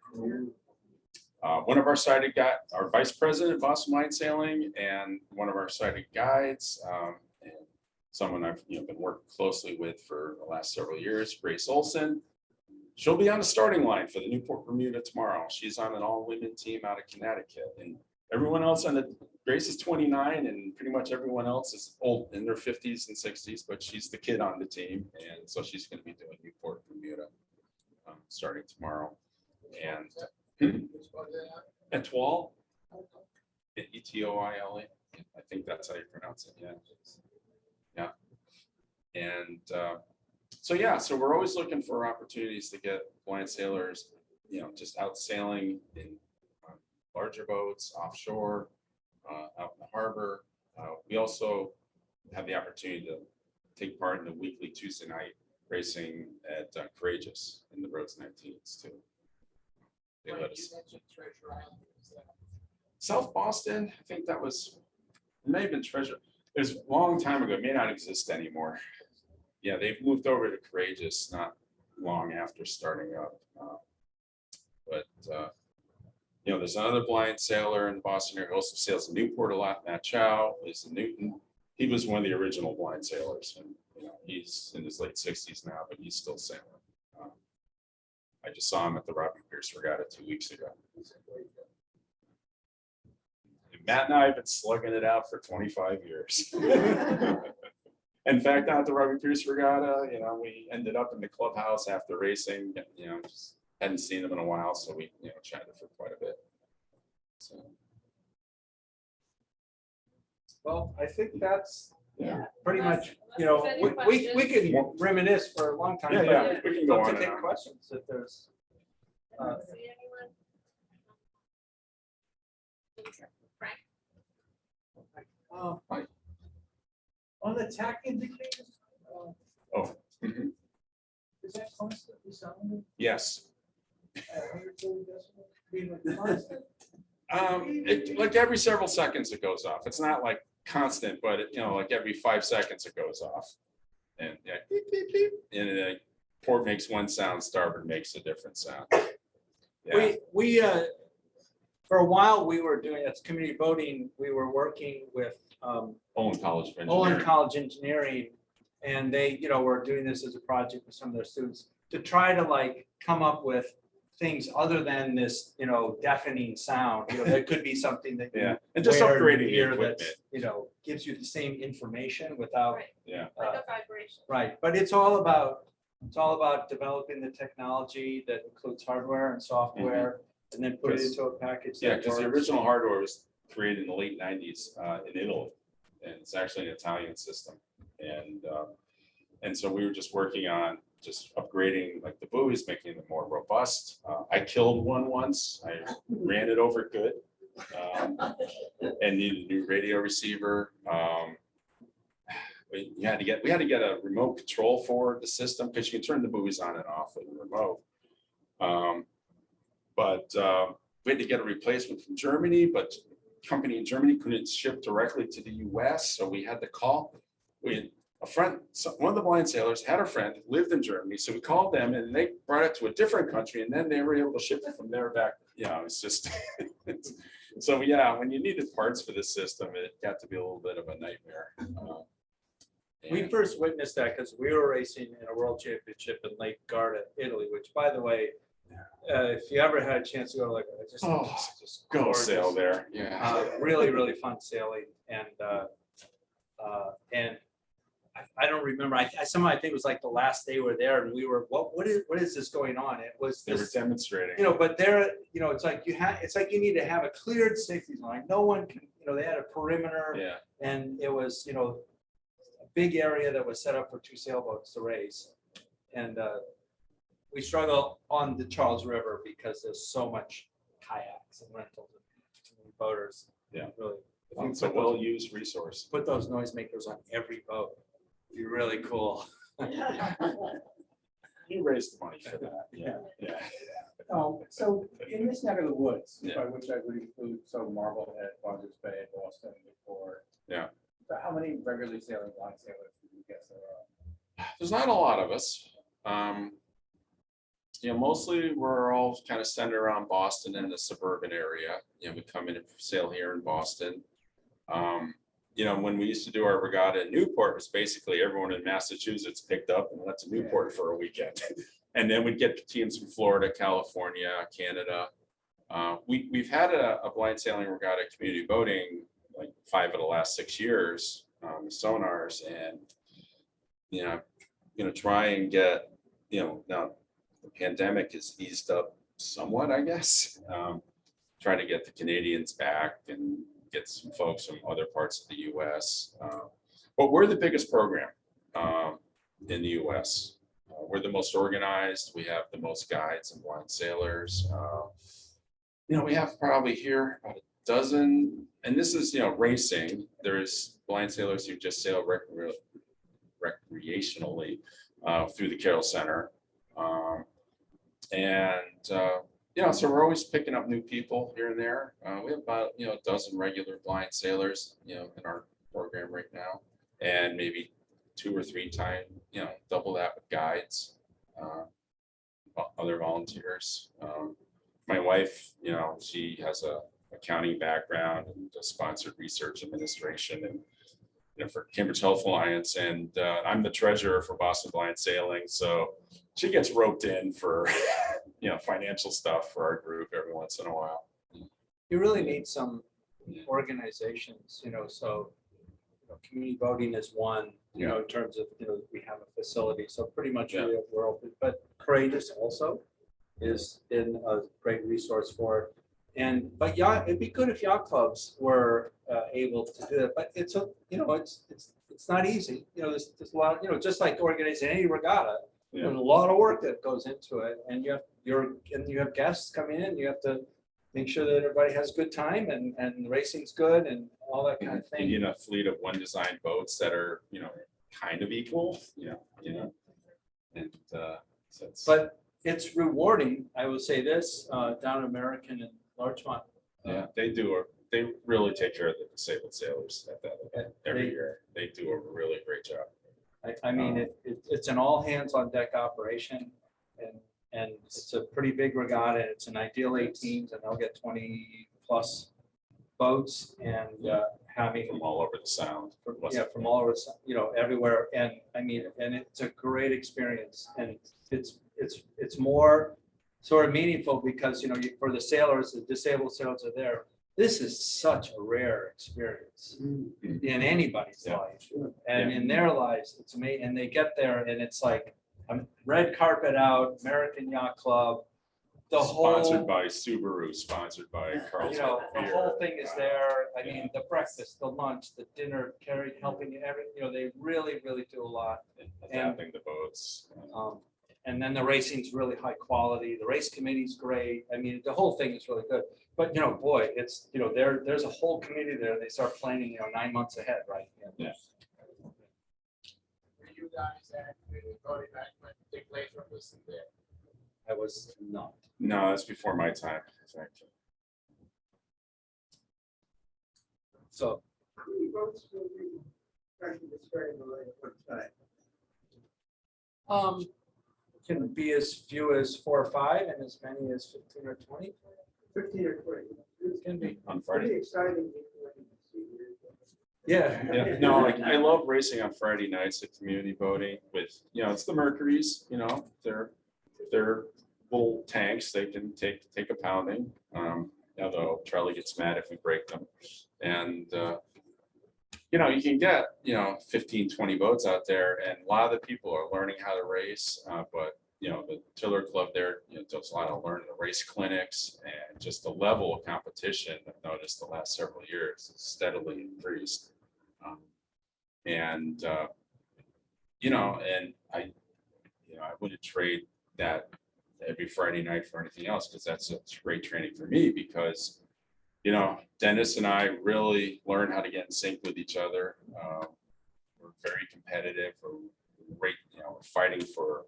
One of our sighted guys, our vice president of Boston Blind Sailing, and one of our sighted guides, and someone I've been working closely with for the last several years, Grace Olson. She'll be on the starting line for the Newport Bermuda tomorrow. She's on an all-women team out of Connecticut, and everyone else Grace is 29, and pretty much everyone else is old in their 50s and 60s, but she's the kid on the team. And so she's going to be doing Newport Bermuda starting tomorrow. And Etoile, Etoile. I think that's how you pronounce it. Yeah. And so we're always looking for opportunities to get blind sailors, just out sailing in larger boats, offshore, out in the harbor. We also have the opportunity to take part in the weekly Tuesday night racing at Courageous in the Rhodes 19s too. They let us. South Boston, I think that was, it may have been Treasure. It was a long time ago. It may not exist anymore. Yeah, they've moved over to Courageous not long after starting up. There's another blind sailor in Boston area who also sails in Newport a lot. Matt Chow is in Newton. He was one of the original blind sailors, and he's in his late 60s now, but he's still sailing. I just saw him at the Robbie Pierce Regatta 2 weeks ago. Matt and I have been slugging it out for 25 years. In fact, out at the Robbie Pierce Regatta, we ended up in the clubhouse after racing. Just hadn't seen him in a while, so we chatted for quite a bit. So. Well, I think that's pretty Unless- much, unless there's any we questions. can reminisce for a long time. Yeah, but we can go love on to and take on. questions if there's. I don't see anyone. Frank? Hi. On the tack indicators. Mhm. Is that constantly sounding? Yes. 130 decibels? Being like constant? Like every several seconds it goes off. It's not like constant, but like every 5 seconds it goes off. And yeah, beep, beep, beep, and port makes one sound, starboard makes a different sound. Yeah, We for a while, we were doing, as community voting, we were working with Olin College of Olin Engineering. College Engineering. And they, were doing this as a project with some of their students to try to like come up with things other than this, deafening sound. There could be something that you Yeah, and just wear in your upgrading the ear equipment. that's, gives you the same information without, Right, Yeah, like a vibration. right. But it's all about developing the technology that includes hardware and software and then put it into a package. yeah, that because the works. original hardware was created in the late 90s in Italy, and it's actually an Italian system. And so we were just working on just upgrading like the buoys, making them more robust. I killed one once. I ran it over good, and needed a new radio receiver. We had to get a remote control for the system because you can turn the buoys on and off with a remote. But we had to get a replacement from Germany, but the company in Germany couldn't ship directly to the US, so we had to call. One of the blind sailors had a friend who lived in Germany, so we called them and they brought it to a different country, and then they were able to ship it from there back. It's just so yeah, when you needed parts for this system, it got to be a little bit of a nightmare. We first witnessed that because we were racing in a world championship in Lake Garda, Italy, which by the way, if you ever had a chance to go like, just Go gorgeous. sail there. Yeah. Really, really fun sailing. And I don't remember. I think it was like the last day we were there, and we were, what is this going on? It was They were this, demonstrating. but there, it's like you need to have a cleared safety line. No one can, they had a perimeter, Yeah. and it was, a big area that was set up for 2 sailboats to race. And we struggle on the Charles River because there's so much kayaks and rentals and boaters. Yeah. Really. It's a well-used resource. Put those noisemakers on every boat. It'd be really cool. You raised the money for that. Yeah. So in this neck of the woods, Yeah. by which I would include Marblehead, Rogers Bay, Boston, Newport. Yeah. So how many regularly sailing blind sailors do you guess there are? There's not a lot of us. Mostly we're all kind of centered around Boston and the suburban area. We come in and sail here in Boston. When we used to do our regatta in Newport, it was basically everyone in Massachusetts picked up and went to Newport for a weekend. And then we'd get teams from Florida, California, Canada. We've had a blind sailing regatta community boating like 5 of the last 6 years, with sonars, and try and get, now the pandemic has eased up somewhat, I guess. Try to get the Canadians back and get some folks from other parts of the US. But we're the biggest program in the US. We're the most organized. We have the most guides and blind sailors. We have probably here about a dozen, and this is, racing. There's blind sailors who just sail recreationally through the Carroll Center. So we're always picking up new people here and there. We have about, a dozen regular blind sailors, in our program right now, and maybe 2 or 3 times, double that with guides, other volunteers. My wife, she has a accounting background and sponsored research administration and for Cambridge Health Alliance, and I'm the treasurer for Boston Blind Sailing, so she gets roped in for financial stuff for our group every once in a while. You really need some organizations, so community voting is one, in terms of, we have a facility, so pretty much we're open, but Courageous also is in a great resource for it. But it'd be good if yacht clubs were able to do it, but it's not easy. There's a lot, just like organizing any regatta, there's a lot of work that goes into it, and you have guests coming in. You have to make sure that everybody has a good time and the racing's good and all that kind of thing. You need a fleet of one design boats that are, kind of equal, and But it's rewarding. I will say this, down American and Larchmont, Yeah, they they really take care of the disabled sailors at that event every year. They do a really great job. I mean, it's an all hands on deck operation, and it's a pretty big regatta. It's an ideal 8 teams, and they'll get 20 plus boats and having From all over the sound. from all over, everywhere. And I mean, and it's a great experience, and it's more sort of meaningful because, for the sailors, the disabled sailors are there. This is such a rare experience in anybody's life, and in their lives, it's amazing. And they get there, and it's like red carpet out, American Yacht Club, Sponsored by Subaru, sponsored by Carlsberg the Beer. whole thing is there. I mean, the breakfast, the lunch, the dinner, helping you, they really, really do a lot. Adapting the boats. And then the racing's really high quality. The race committee's great. I mean, the whole thing is really good. But, boy, it's, there's a whole committee there. They start planning, 9 months ahead, right? Yeah. Were you guys at community voting back when Dick Lathrop was there? I was not. No, that's before my time. In fact. So, How many votes will be actually displayed on the website? can be as few as 4 or 5 and as many as 15 or 20. 15 or 20. It can be. On Pretty Friday. exciting. Yeah. Yeah, no, like I love racing on Friday nights at community boating with, it's the Mercuries, they're little tanks, they can take a pounding. Although Charlie gets mad if we break them. And you can get, 15, 20 boats out there, and a lot of the people are learning how to race. But the Tiller Club there, does a lot of learning the race clinics, and just the level of competition I've noticed the last several years has steadily increased. And I wouldn't trade that every Friday night for anything else, because that's great training for me, because Dennis and I really learn how to get in sync with each other. We're very competitive. We're fighting for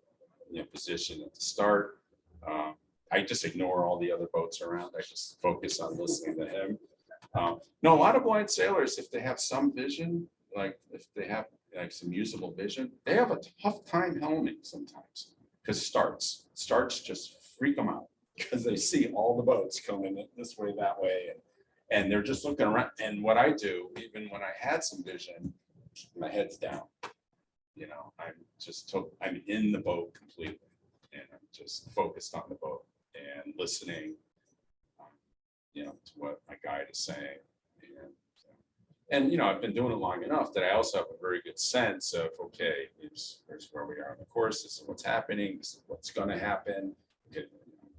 position at the start. I just ignore all the other boats around. I just focus on listening to him. No, a lot of blind sailors, if they have some vision, like if they have like some usable vision, they have a tough time helming sometimes, because starts just freak them out, because they see all the boats coming this way, that way, and they're just looking around. And what I do, even when I had some vision, my head's down. I'm in the boat completely, and I'm just focused on the boat and listening, to what my guide is saying. And I've been doing it long enough that I also have a very good sense of, okay, here's where we are on the course. This is what's happening. This is what's going to happen. Okay,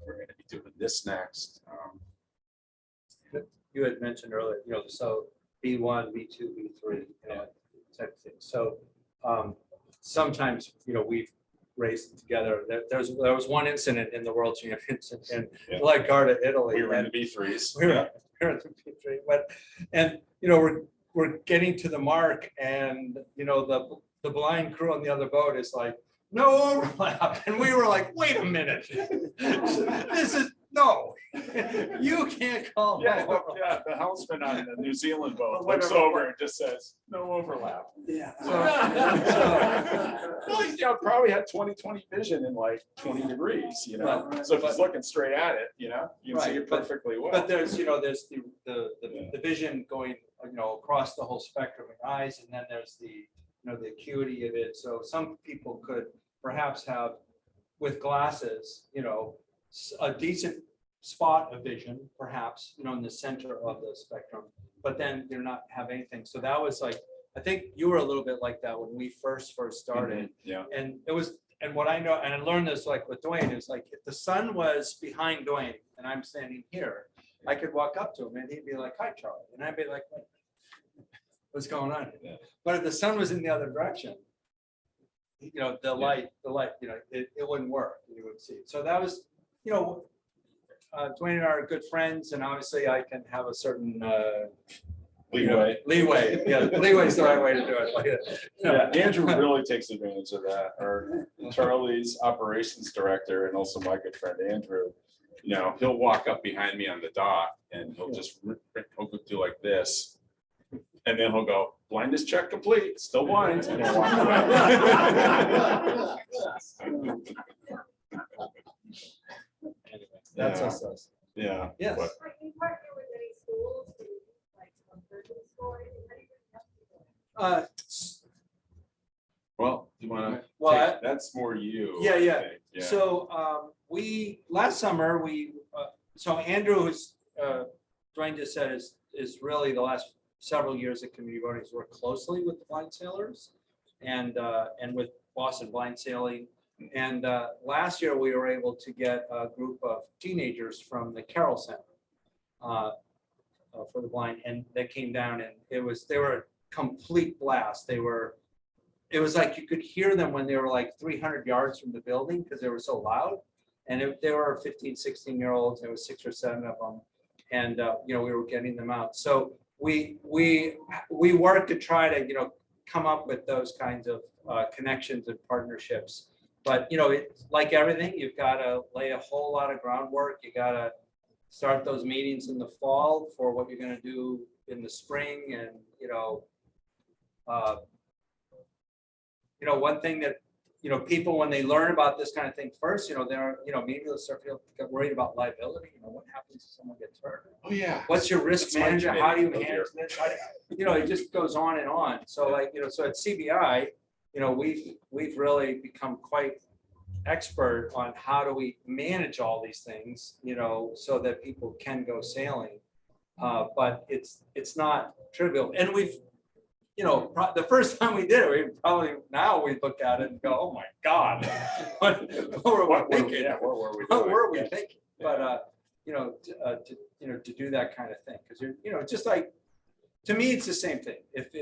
we're going to be doing this next. You had mentioned earlier, so B1, B2, B3, type of thing. So sometimes, we've raced together. There was one incident in the World Championships in Pelagic, Italy. We were in the B3s. We were in the B3, and we're getting to the mark, and the blind crew on the other boat is like, no overlap, and we were like, wait a minute, this is no, you can't call that overlap. The helmsman on the New Zealand boat looks over and just says, no overlap. Yeah. Well, probably had 20/20 vision in like 20 degrees, So if he's looking straight at it, you can see it perfectly well. But there's the vision going, across the whole spectrum of eyes, and then there's the acuity of it. So some people could perhaps have, with glasses, a decent spot of vision, perhaps, in the center of the spectrum, but then they're not have anything. So that was like, I think you were a little bit like that when we first started. Yeah. And it was, and what I know, and I learned this like with Duane, is like, if the sun was behind Duane and I'm standing here, I could walk up to him and he'd be like, hi, Charlie. And I'd be like, what's going on? Yeah. But if the sun was in the other direction, the light, it wouldn't work. You wouldn't see it. So that was, Duane and I are good friends, and obviously I can have a certain Leeway. Leeway. Yeah, leeway is the right way to do it. Yeah, Andrew really takes advantage of that. Or Charlie's operations director, and also my good friend Andrew, he'll walk up behind me on the dock and he'll just, he'll go do like this. And then he'll go, blindness check complete, still blind. And he'll walk away. That's Yeah. us. Yeah. Yes. but- Like, you partner with any schools, to, like, some virtual school, or anything? How do you help people? Well, you wanna, Well, that's more you. Yeah, I yeah. think. Yeah. So last summer, so Andrew is, Duane just said is really the last several years at Community Voting has worked closely with the blind sailors and with Boston Blind Sailing. And last year, we were able to get a group of teenagers from the Carroll Center for the blind, and they came down, and they were a complete blast. It was like you could hear them when they were like 300 yards from the building because they were so loud. And they were 15, 16-year-olds. There was 6 or 7 of them. And, we were getting them out. So we worked to try to, come up with those kinds of connections and partnerships. But, it's like everything, you've got to lay a whole lot of groundwork. You got to start those meetings in the fall for what you're going to do in the spring. And, one thing that, people, when they learn about this kind of thing first, they're, maybe they'll start to get worried about liability. What happens if someone gets hurt? Oh, yeah. What's your risk That's my manager? How do you committee. manage this? It just goes on and on. So so at CBI, we've really become quite expert on how do we manage all these things, so that people can go sailing. But it's not trivial. And we've, the first time we did it, we look at it and go, oh my God, what were we thinking? Yeah, what were we What doing? were we Yeah. thinking? But, to do that kind of thing, because you're, just like, to me, it's the same thing. If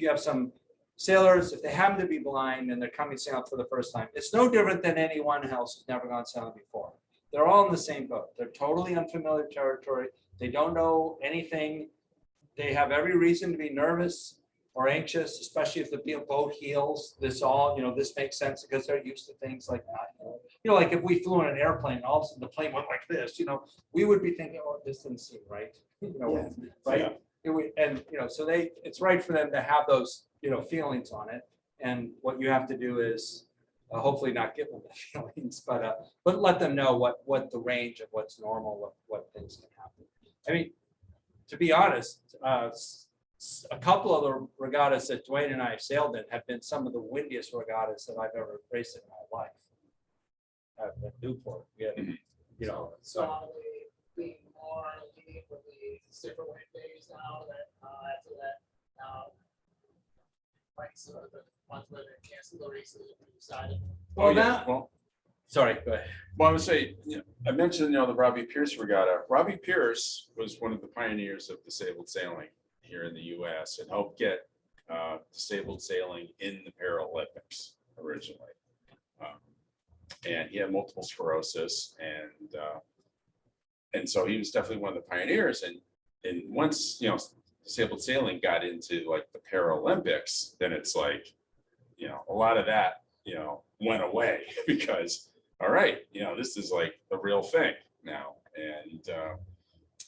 you have some sailors, if they happen to be blind and they're coming sailing for the first time, it's no different than anyone else who's never gone sailing before. They're all in the same boat. They're totally unfamiliar territory. They don't know anything. They have every reason to be nervous or anxious, especially if the boat heels. This makes sense because they're used to things like that. Like if we flew in an airplane, and all of a sudden the plane went like this, we would be thinking, oh, this doesn't seem right. Right? So it's right for them to have those, feelings on it. And what you have to do is hopefully not give them the feelings, but let them know what the range of what's normal, what things can happen. I mean, to be honest, a couple of the regattas that Duane and I have sailed in have been some of the windiest regattas that I've ever raced in my life. At Newport, we had, So are we being more lenient with the different weight days now that, after that, like, so the ones where they cancel the races and we decided? Oh, yeah. Well, sorry, go ahead. Well, I would say, I mentioned, the Robbie Pierce regatta. Robbie Pierce was one of the pioneers of disabled sailing here in the US and helped get disabled sailing in the Paralympics originally. And he had multiple sclerosis and so he was definitely one of the pioneers. And once, disabled sailing got into like the Paralympics, then it's like, a lot of that, went away because, all right, this is like the real thing now. And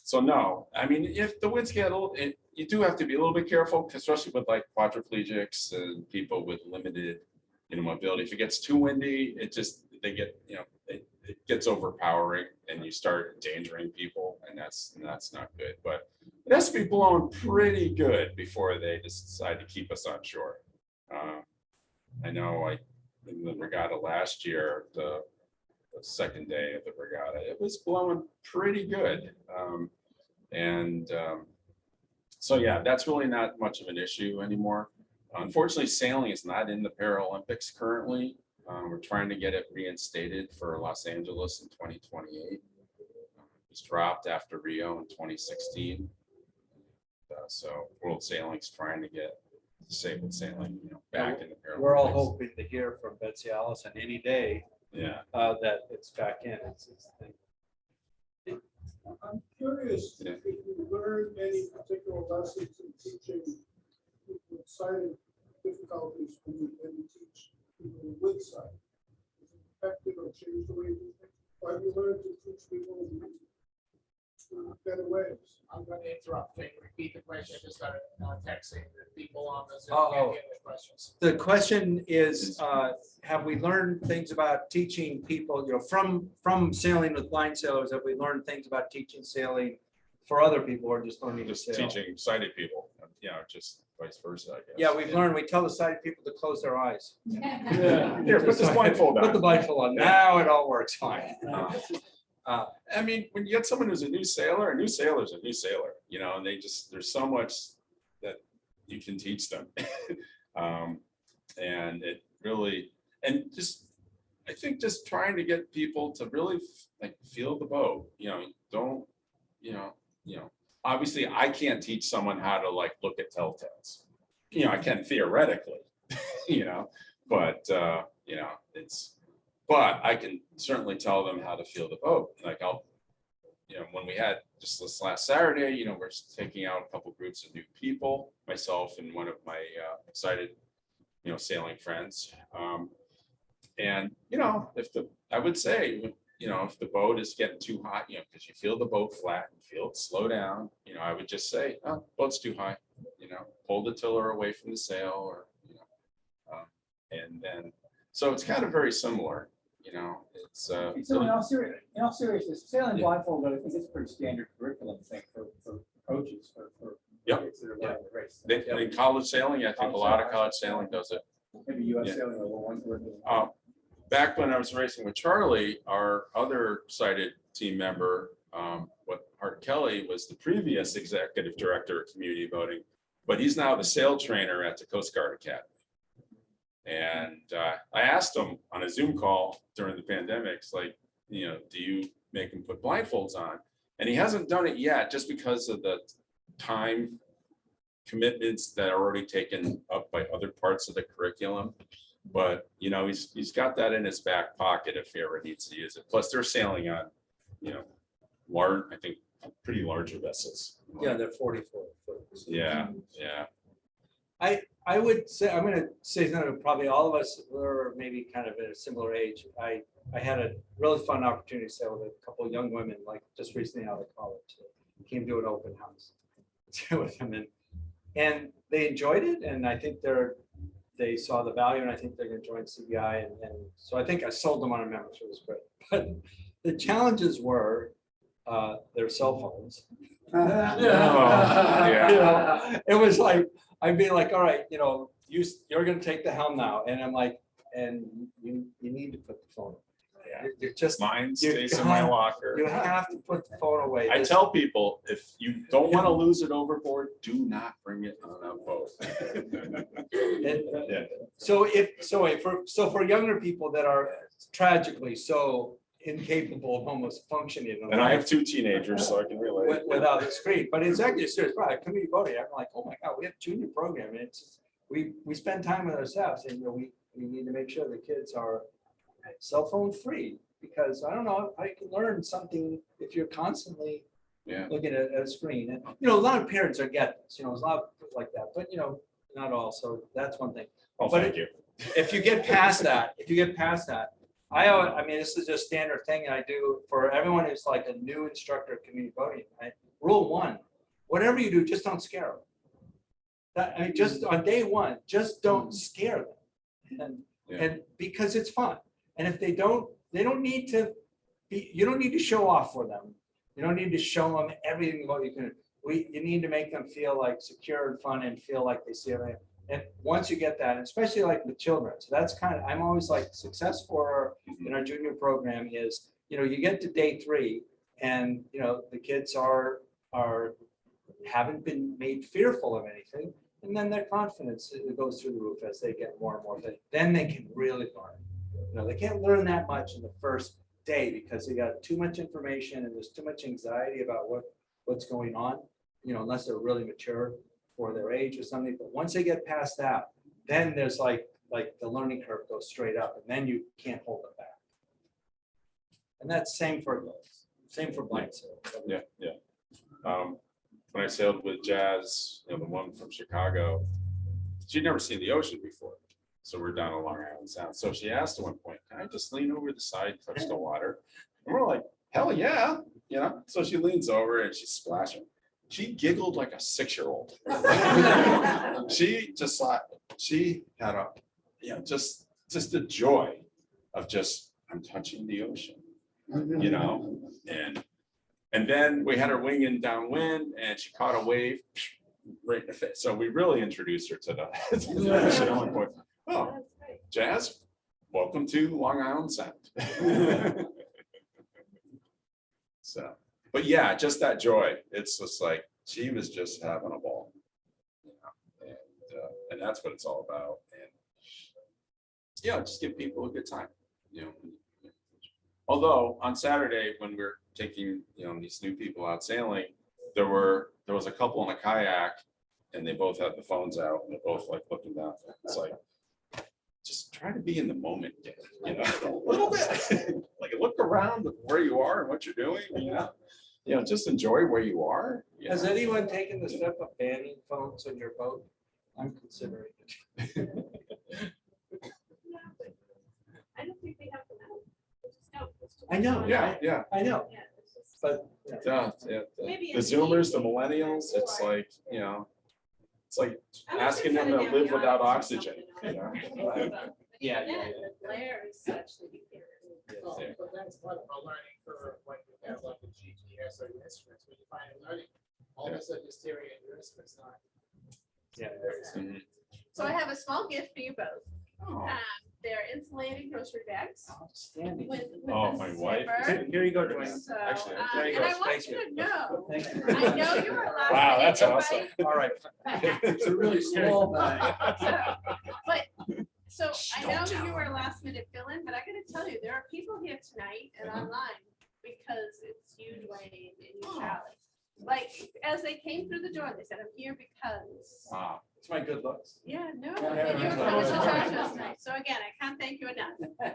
so no, I mean, if the winds get a little, you do have to be a little bit careful, especially with like quadriplegics and people with limited, mobility. If it gets too windy, they get, it gets overpowering and you start endangering people, and that's not good. But it has to be blowing pretty good before they decide to keep us on shore. I know, in the regatta last year, the second day of the regatta, it was blowing pretty good. So yeah, that's really not much of an issue anymore. Unfortunately, sailing is not in the Paralympics currently. We're trying to get it reinstated for Los Angeles in 2028. It was dropped after Rio in 2016. So World Sailing's trying to get disabled sailing, back in the Paralympics. We're all hoping to hear from Betsy Allison any day. Yeah. That it's back in. I'm curious Yeah. if you learned any particular lessons in teaching people with sighting difficulties when you teach people with sight. Is it affected or changed the way you think? Have you learned to teach people better ways? I'm gonna interrupt, can you repeat the question? I just started texting the people on the Zoom, Oh, can't oh. hear the questions. The question is, have we learned things about teaching people, from sailing with blind sailors, have we learned things about teaching sailing for other people or just learning to Just sail? teaching sighted people, just vice versa, I guess. Yeah, we've learned, we tell the sighted people to close their eyes. Here, put this blindfold Put the on. blindfold on. Now it all works fine. I mean, when you get someone who's a new sailor is a new sailor, and there's so much that you can teach them. And it really, I think just trying to get people to really feel the boat, don't, obviously I can't teach someone how to look at telltales. I can theoretically, but but I can certainly tell them how to feel the boat. When we had just this last Saturday, we're taking out a couple groups of new people, myself and one of my excited, sailing friends. And, I would say, if the boat is getting too hot, because you feel the boat flat and feel it slow down, I would just say, oh, boat's too high, pull the tiller away from the sail or, and then, so it's kind of very similar, it's. So in all seriousness, sailing blindfold, I think it's a pretty standard curriculum thing for coaches, for Yep. kids that are running the race. In college sailing, I think a lot of college sailing does it. Maybe US Yeah. sailing or one. Back when I was racing with Charlie, our other sighted team member, Art Kelly, was the previous executive director of community voting, but he's now the sail trainer at the Coast Guard Academy. And I asked him on a Zoom call during the pandemics, do you make him put blindfolds on? And he hasn't done it yet, just because of the time commitments that are already taken up by other parts of the curriculum. But, he's got that in his back pocket if he ever needs to use it. Plus they're sailing on, large, I think, pretty larger vessels. Yeah, they're 44 foot. Yeah. I would say, I'm going to say something, probably all of us were maybe kind of at a similar age. I had a really fun opportunity to sail with a couple of young women, just recently out of college. They came to an open house with them, and they enjoyed it. And I think they saw the value, and I think they're going to join CBI. And so I think I sold them on a membership. It was great. But the challenges were their cell phones. Yeah. It was I'd be like, all right, you're going to take the helm now. And I'm like, and you need to put the phone away. Yeah. You're just, Mine stays in my locker. you have to put the phone away. I tell people, if you don't want to lose it overboard, do not bring it on a boat. Yeah. So for younger people that are tragically so incapable of almost functioning. And I have 2 teenagers, so I can relate. Without the screen, but it's actually a serious problem. Community voting, I'm like, oh my God, we have a junior program, and it's we spend time with ourselves, and we need to make sure the kids are cell phone free, because I don't know, I can learn something if you're constantly looking at a screen. And a lot of parents are get this, there's a lot of people like that, but not all. So that's one thing. Oh, But thank you. If you get past that, I mean, this is just standard thing I do for everyone who's like a new instructor of community voting. Rule 1, whatever you do, just don't scare them. Just on day 1, just don't scare them. And because it's fun. And if they don't need to you don't need to show off for them. You don't need to show them everything about you can. You need to make them feel secure and fun and feel like they see everything. And once you get that, especially with children, so that's I'm always success for in our junior program is, you get to day 3 and, the kids haven't been made fearful of anything. And then their confidence goes through the roof as they get more and more. Then they can really learn. They can't learn that much in the first day because they got too much information and there's too much anxiety about what's going on, unless they're really mature for their age or something. But once they get past that, then there's the learning curve goes straight up, and then you can't hold it back. And that's same for blind sail. Yeah. When I sailed with Jazz, the one from Chicago, she'd never seen the ocean before. So we're down along Island Sound. So she asked at one point, can I just lean over the side, touch the water? And we're like, hell yeah, you know? So she leans over and she's splashing. She giggled like a 6-year-old. She just thought, she had a, you know, just the joy of just, I'm touching the ocean, you know? And then we had her winging downwind and she caught a wave right in the face. So we really introduced her to the, to the ocean. I'm like, oh, Jazz, welcome to Long Island Sound. So, but yeah, just that joy. It's just like, she was just having a ball, you know, and that's what it's all about. And yeah, just give people a good time, you know. Although on Saturday, when we're taking, you know, these new people out sailing, there was a couple in a kayak and they both had the phones out and they're both like looking down. It's like, just try to be in the moment, you know, a little bit. Like look around where you are and what you're doing, you know, just enjoy where you are. Has anyone taken the step of banning phones on your boat? I'm considering it. I don't think they have them out. They just don't. It's too I know. much. Yeah. I know, Yeah, it's just- but Maybe The it's Zoomers, the easy millennials, it's or- like, you know, it's like I wish asking they them to put it live down the without aisles or oxygen, something, you know? But Yeah, even yeah, then, the glare is such that you can't. Well, but that's part of a learning curve when you have like a GPS or your instruments, when you find a learning, all of a sudden you're staring at your instruments not. Yeah. Mhm. So I have a small gift for you both. Oh, They're insulated grocery bags. Outstanding. with Oh, a my wife. zipper. Here you go, Duane. So, Actually, there you and go. I want Thank you you. to know, Thank you. I know you were last. Wow, minute that's awesome. invite, All right. It's a really small bag. But, so I know you were a last minute fill-in, but I gotta tell you, there are people here tonight and online because it's you, Duane, and you, Charlie. Like, as they came through the door, they said, I'm here because, Wow. It's my good looks. yeah, no, Yeah, and you were right. coming to talk to us tonight. So again, I can't thank you enough. I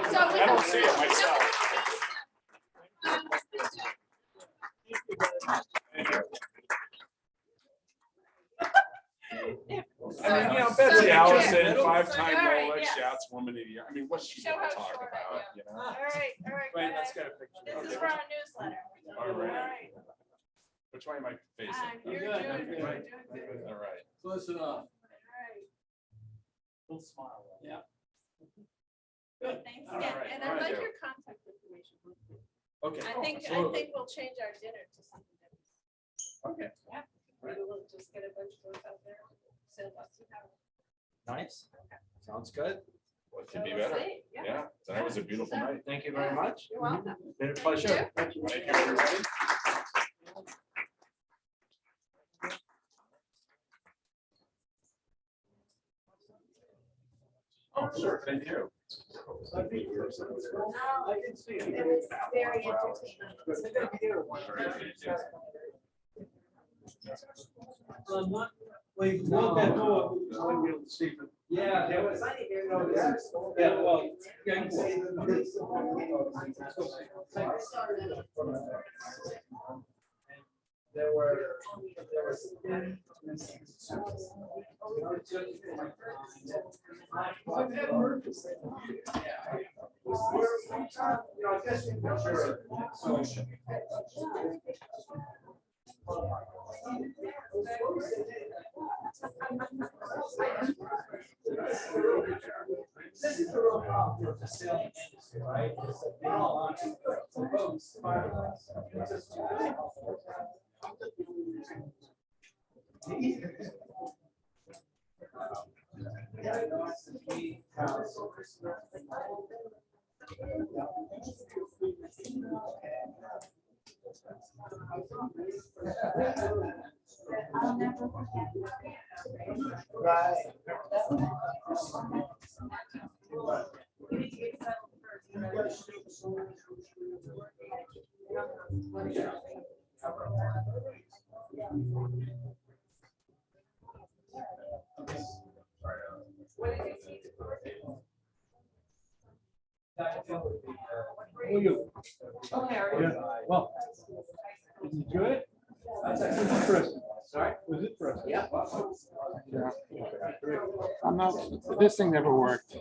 So we don't have- see it myself. So- I mean, you know, so Betsy here. Allison, So, five-time all right, Rolex yes. Yachts Woman of the Year. I mean, what's she Show gonna how talk short I about, am. you know? All right, Wait, let's guys. get a picture. This is for our newsletter. All right. Which way am I facing? You're Good, doing good. good. All right. Close enough. All right. Full smile. Yeah. Good, thanks All again. right, And all I'd right. like your contact information. Okay. I think absolutely. we'll change our dinner to something different. Okay. Yeah. Maybe we'll just get a bunch of those out there. Send us some power. Nice. Sounds good. What could be So we'll better? see. Yeah. Yeah, tonight was a beautiful night. Thank you very much. You're welcome. Been a pleasure. Thank you, everybody. Oh, sure, thank you. I can see it. It was very entertaining. Wait, look that door. I wouldn't be able to see it. Yeah, there was. Yeah, well. Yeah, you can see there were. This is the real problem with the sailing industry, right? Is that they all want to- for boats, fireworks, it's just too difficult. Who are you? Yeah, well, did you enjoy it? That's actually interesting. Sorry? Was it for us? Yeah. Yeah. I'm not, this thing never worked.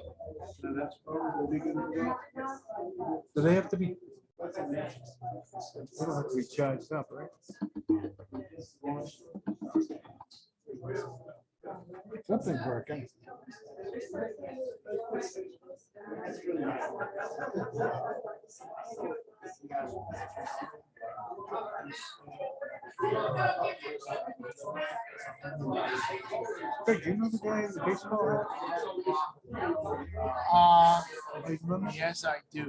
Do they have to be? They don't have to be charged up, right? Something's working. Greg, do you know the guy in the baseball? Do you remember? Yes, I do.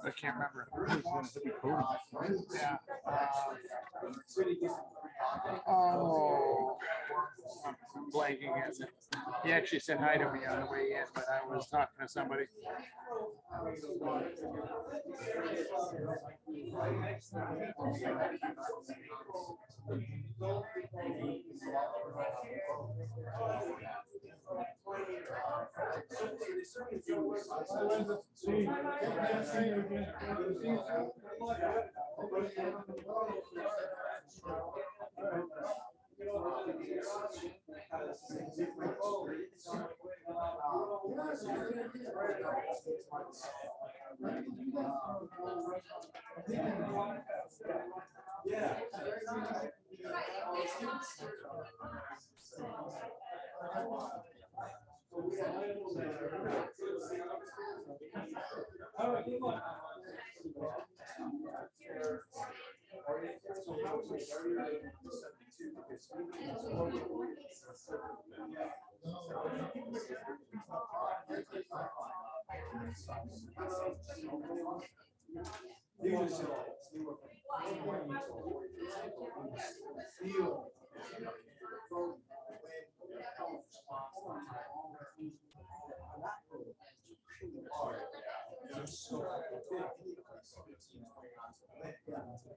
I can't remember. Yeah. Oh, I'm blanking at it. He actually said hi to me on the way in, but I was talking to somebody.